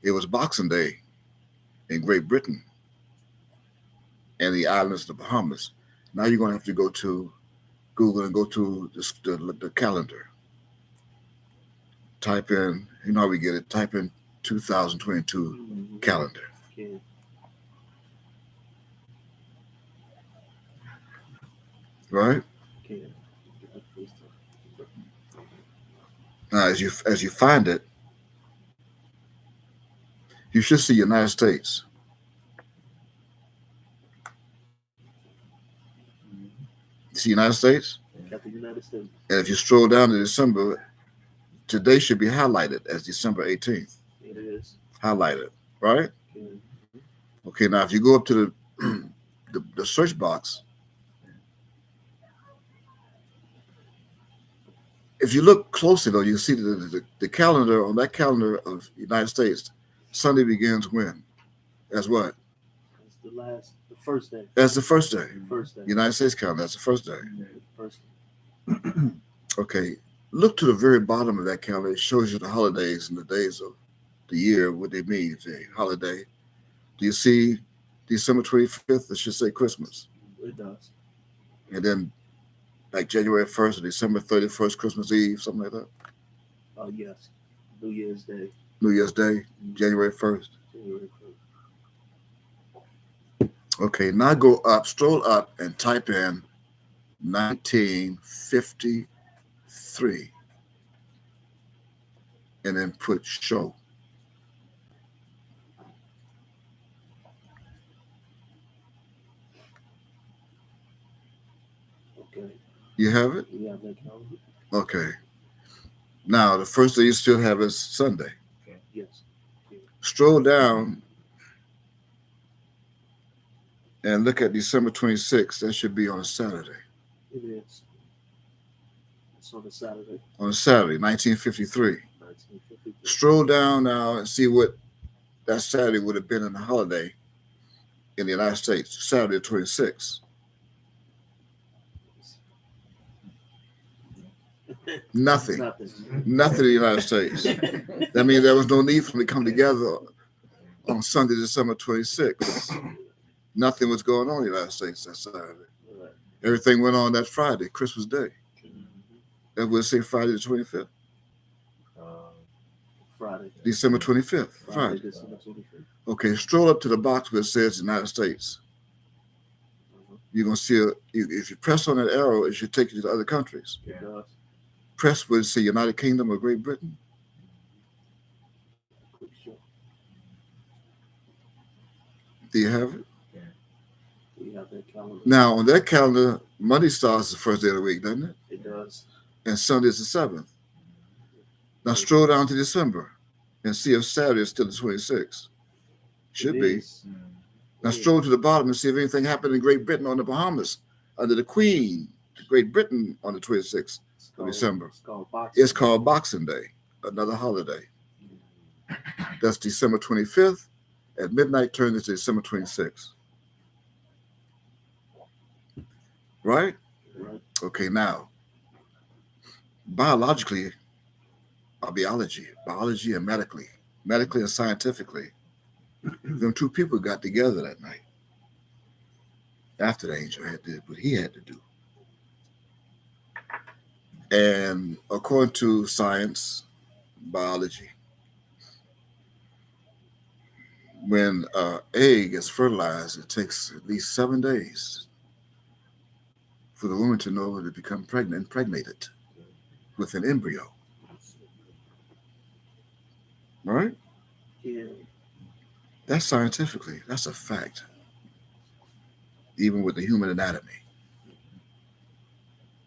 Speaker 1: it was Boxing Day in Great Britain and the islands of the Bahamas. Now you're going to have to go to Google and go to the calendar. Type in, you know how we get it, type in 2022 calendar.
Speaker 2: Okay.
Speaker 1: Right?
Speaker 2: Okay.
Speaker 1: Now, as you find it, you should see United States. See United States?
Speaker 2: Got the United States.
Speaker 1: And if you scroll down to December, today should be highlighted as December 18th.
Speaker 2: It is.
Speaker 1: Highlighted, right?
Speaker 2: Okay.
Speaker 1: Okay, now if you go up to the search box, if you look closely though, you see the calendar, on that calendar of United States, Sunday begins when? As what?
Speaker 2: It's the first day.
Speaker 1: That's the first day.
Speaker 2: First day.
Speaker 1: United States calendar, that's the first day.
Speaker 2: First day.
Speaker 1: Okay, look to the very bottom of that calendar. It shows you the holidays and the days of the year, what they mean. Say holiday. Do you see December 25th? It should say Christmas.
Speaker 2: It does.
Speaker 1: And then like January 1st or December 31st, Christmas Eve, something like that.
Speaker 2: Oh, yes. New Year's Day.
Speaker 1: New Year's Day, January 1st.
Speaker 2: January 1st.
Speaker 1: Okay, now go up, stroll up, and type in 1953. And then put show.
Speaker 2: Okay.
Speaker 1: You have it?
Speaker 2: We have that calendar.
Speaker 1: Okay. Now, the first day you still have is Sunday.
Speaker 2: Yes.
Speaker 1: Stroll down And look at December 26th. That should be on a Saturday.
Speaker 2: It is. It's on a Saturday,
Speaker 1: On a Saturday, 1953.
Speaker 2: 1953.
Speaker 1: Stroll down now and see what that Saturday would have been in the holiday in the United States. Saturday the 26th. Nothing. Nothing in the United States. That means there was no need for them to come together on Sunday, December 26th. Nothing was going on in the United States that Saturday.
Speaker 2: Right.
Speaker 1: Everything went on that Friday, Christmas Day. That would say Friday the 25th.
Speaker 2: Friday.
Speaker 1: December 25th. Friday.
Speaker 2: December 25th.
Speaker 1: Okay, stroll up to the box where it says United States. You're going to see, if you press on that arrow, it should take you to the other countries.
Speaker 2: It does.
Speaker 1: Press where it say United Kingdom or Great Britain.
Speaker 2: Pretty sure.
Speaker 1: Do you have it?
Speaker 2: We have that calendar.
Speaker 1: Now, on that calendar, Monday starts the first day of the week, doesn't it?
Speaker 2: It does.
Speaker 1: And Sunday is the 7th. Now, stroll down to December and see if Saturday is still the 26th. Should
Speaker 2: It
Speaker 1: be.
Speaker 2: is.
Speaker 1: Now, stroll to the bottom and see if anything happened in Great Britain on the Bahamas under the Queen. Great Britain on the 26th of December.
Speaker 2: It's called Boxing.
Speaker 1: It's called Boxing Day, another holiday. That's December 25th. At midnight, turns into December 26th. Right?
Speaker 2: Right.
Speaker 1: Okay, now, biologically, or biology and medically and scientifically, them two people got together that night after the angel had did what he had to do. And according to science, biology, when an egg is fertilized, it takes at least 7 days for the woman to know to become pregnant, impregnated with an embryo. Right?
Speaker 2: Yeah.
Speaker 1: That's scientifically, that's a fact. Even with the human anatomy.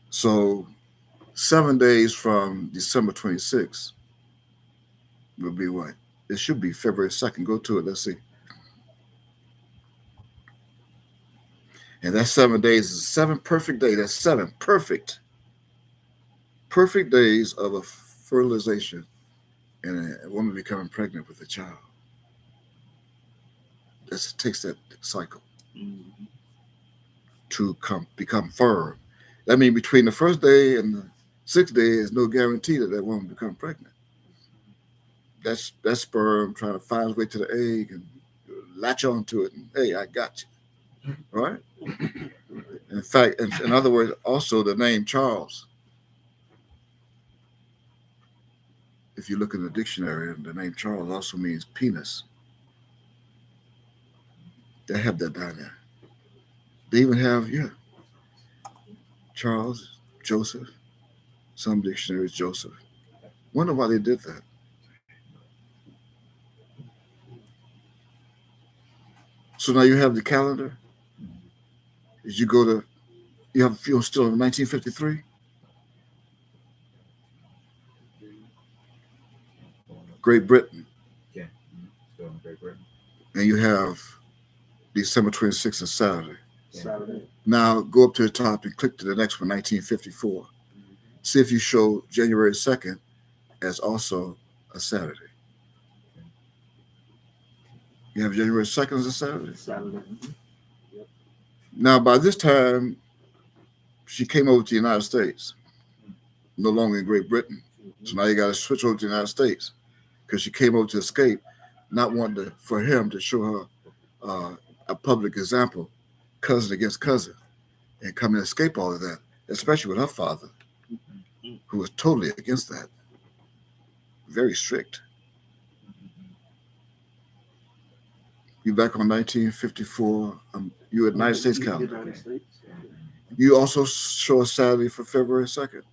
Speaker 1: So 7 days from December 26th will be what? It should be February 2nd. Go to it. Let's see. And that 7 days is 7 perfect days. That's 7 perfect days of a fertilization and a woman becoming pregnant with a child. It takes that cycle to become firm. That means between the first day and the 6th day is no guarantee that that woman become pregnant. That's sperm trying to find its way to the egg and latch onto it and, hey, I got you. Right? In fact, in other words, also the name Charles. If you look in the dictionary, the name Charles also means penis. They have that down there. They even have, Charles, Joseph. Some dictionaries, Joseph. Wonder why they did that. So now you have the calendar. As you go to, you're still in 1953. Great Britain.
Speaker 4: Yeah. Still in Great Britain.
Speaker 1: And you have December 26th and Saturday.
Speaker 2: Saturday.
Speaker 1: Now go up to the top and click to the next one, 1954. See if you show January 2nd as also a Saturday. You have January 2nd as a Saturday?
Speaker 2: Saturday.
Speaker 1: Now, by this time, she came over to the United States, no longer in Great Britain. So now you got to switch over to the United States because she came over to escape, not wanting for him to show her a public example, cousin against cousin, and come and escape all of that, especially with her father, who was totally against that. Very strict. You back on 1954, you at United States calendar.
Speaker 2: United States.
Speaker 1: You also show a Saturday for January 2nd.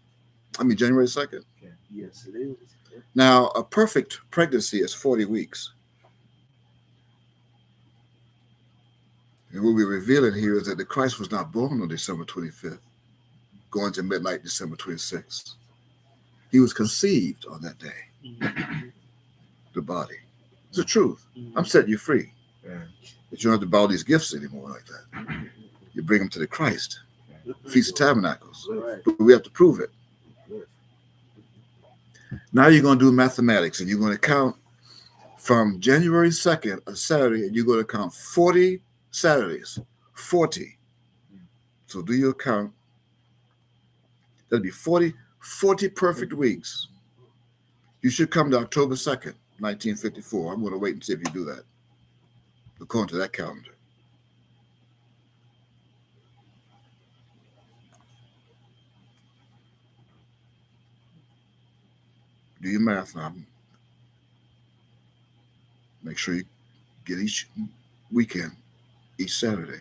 Speaker 2: Yes, it is.
Speaker 1: Now, a perfect pregnancy is 40 weeks. And what we're revealing here is that the Christ was not born on December 25th, going to midnight December 26th. He was conceived on that day, the body. It's the truth. I'm setting you free.
Speaker 4: Yeah.
Speaker 1: But you don't have to borrow these gifts anymore like that. You bring them to the Christ. Feast of Tabernacles.
Speaker 2: Right.
Speaker 1: But we have to prove it. Now you're going to do mathematics, and you're going to count from January 2nd, a Saturday, and you're going to count 40 Saturdays. 40. So do your count. That'd be 40 perfect weeks. You should come to October 2nd, 1954. I'm going to wait and see if you do that, according to that calendar. Do your math now. Make sure you get each weekend, each Saturday.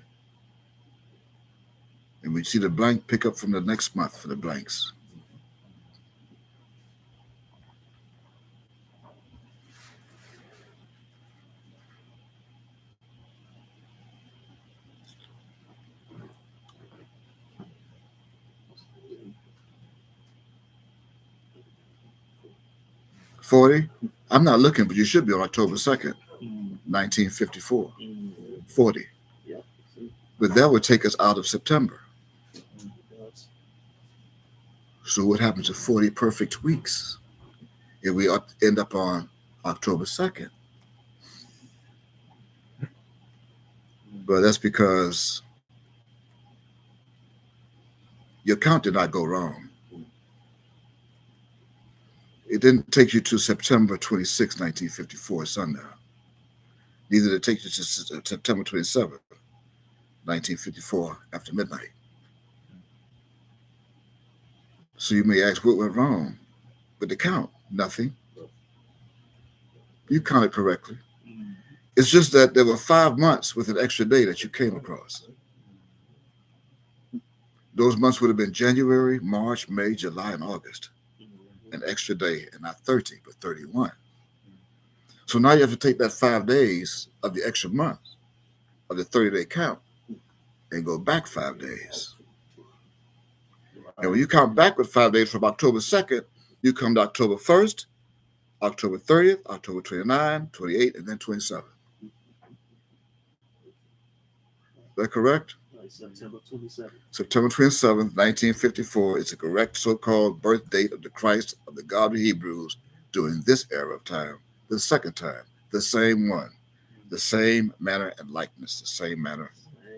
Speaker 1: And when you see the blank, pick up from the next month for the blanks. $40. I'm not looking, but you should be on October 2nd, 1954. 40.
Speaker 2: Yeah.
Speaker 1: But that would take us out of September. So what happens to 40 perfect weeks if we end up on October 2nd? But that's because your count did not go wrong. It didn't take you to September 26, 1954 sundown. Neither did it take you to September 27, 1954 after midnight. So you may ask, what went wrong with the count? Nothing. You counted correctly. It's just that there were 5 months with an extra day that you came across. Those months would have been January, March, May, July, and August. An extra day, and not 30, but 31. So now you have to take that 5 days of the extra month of the 30-day count and go back 5 days. And when you count backward 5 days from October 2nd, you come to October 1st, October 30th, October 29, 28, and then 27. Is that correct?
Speaker 2: September 27th.
Speaker 1: September 27th, 1954 is the correct so-called birth date of the Christ of the God of the Hebrews during this era of time, the second time, the same one, the same manner and likeness, the same manner,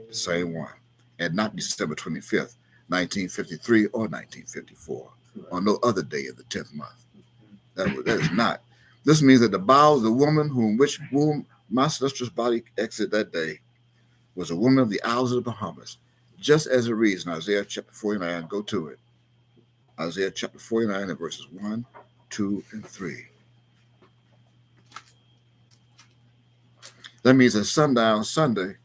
Speaker 1: the same one, and not December 25th, 1953 or 1954, or no other day of the 10th month. That is not. This means that the bowels of the woman whom my celestial body exited that day was a woman of the Isles of the Bahamas, just as a reason. Isaiah chapter 49, go to it. Isaiah chapter 49 and verses 1, 2, and 3. That means at sundown Sunday,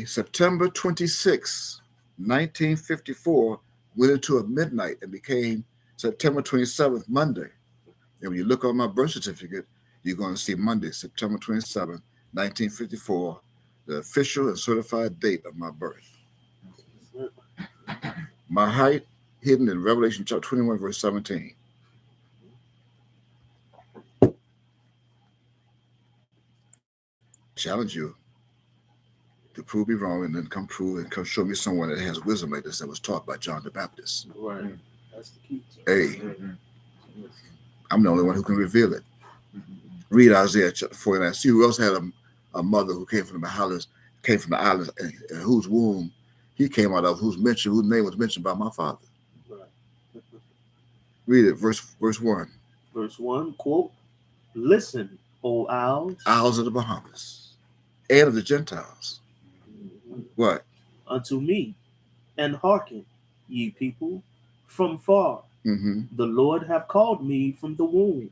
Speaker 1: September 26, 1954, went into a midnight and became September 27th, Monday. And when you look on my birth certificate, you're going to see Monday, September 27, 1954, the official and certified date of my birth. My height, hidden in Revelation chapter 21, verse 17. Challenge you to prove me wrong and then come show me someone that has wisdom like this that was taught by John the Baptist.
Speaker 2: Right. That's the key.
Speaker 1: Hey, I'm the only one who can reveal it. Read Isaiah chapter 49. See who else had a mother who came from the islands, and whose womb he came out of, whose name was mentioned by my father.
Speaker 2: Right.
Speaker 1: Read it, verse 1.
Speaker 2: Verse 1, quote, "Listen, O
Speaker 1: Isles of the Bahamas, and of the Gentiles." What?
Speaker 2: "Unto me, and hearken, ye people, from far.
Speaker 1: Mm-hmm.
Speaker 2: The Lord have called me from the womb.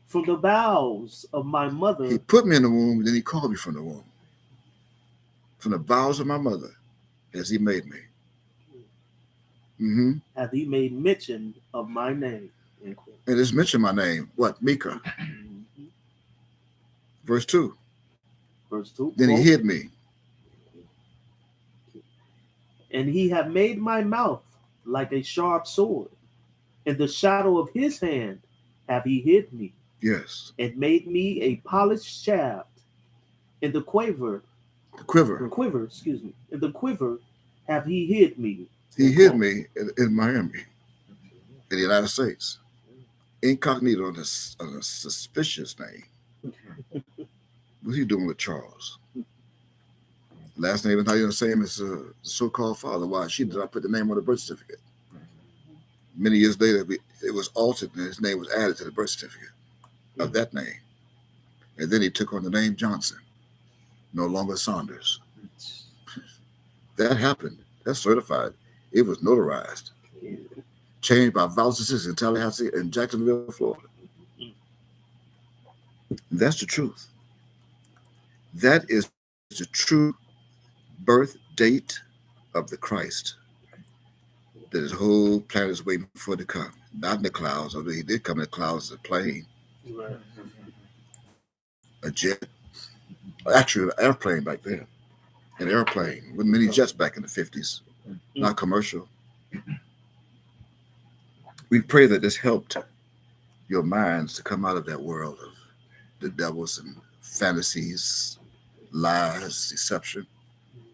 Speaker 2: From the bowels of my mother."
Speaker 1: He put me in the womb, and then he called me from the womb. From the bowels of my mother, as he made me. Mm-hmm.
Speaker 2: "Hath he made mention of my name." End quote.
Speaker 1: And it's mentioned my name. What? Micah.
Speaker 2: Mhm.
Speaker 1: Verse 2.
Speaker 2: Verse 2.
Speaker 1: Then he
Speaker 2: quote,
Speaker 1: hid me.
Speaker 2: "And he hath made my mouth like a sharp sword. In the shadow of his hand have he hid me."
Speaker 1: Yes.
Speaker 2: and made me a polished shaft. In the
Speaker 1: The quiver.
Speaker 2: in the quiver have he hid me.
Speaker 1: He hid me in Miami, in the United States, incognito on a suspicious name. What's he doing with Charles? Last name is not even the same as the so-called father. Why? She did not put the name on the birth certificate. Many years later, it was altered and his name was added to the birth certificate of that name. And then he took on the name Johnson, no longer Saunders. That happened. That's certified. It was notarized. Changed by vouchers in Tallahassee and Jacksonville, Florida. That's the truth. That is the true birth date of the Christ that his whole planet is waiting for to come. Not in the clouds, although he did come in the clouds as a plane,
Speaker 2: Right.
Speaker 1: a jet, actually an airplane back then. An airplane with many jets back in the 50s, not commercial. We pray that this helped your minds to come out of that world of the devils and fantasies, lies, deception,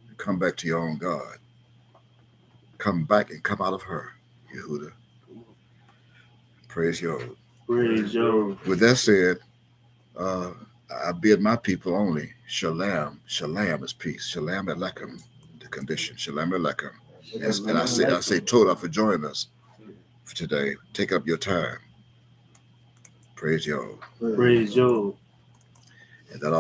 Speaker 1: and come back to your own God. Come back and come out of her, Yehuda. Praise Yod.
Speaker 2: Praise Yod.
Speaker 1: With that said, I bid my people only shalom. Shalom is peace. Shalom aleichem, the condition. Shalom aleichem. And I say Todah for joining us for today. Take up your time. Praise Yod.
Speaker 2: Praise Yod.
Speaker 1: And that all.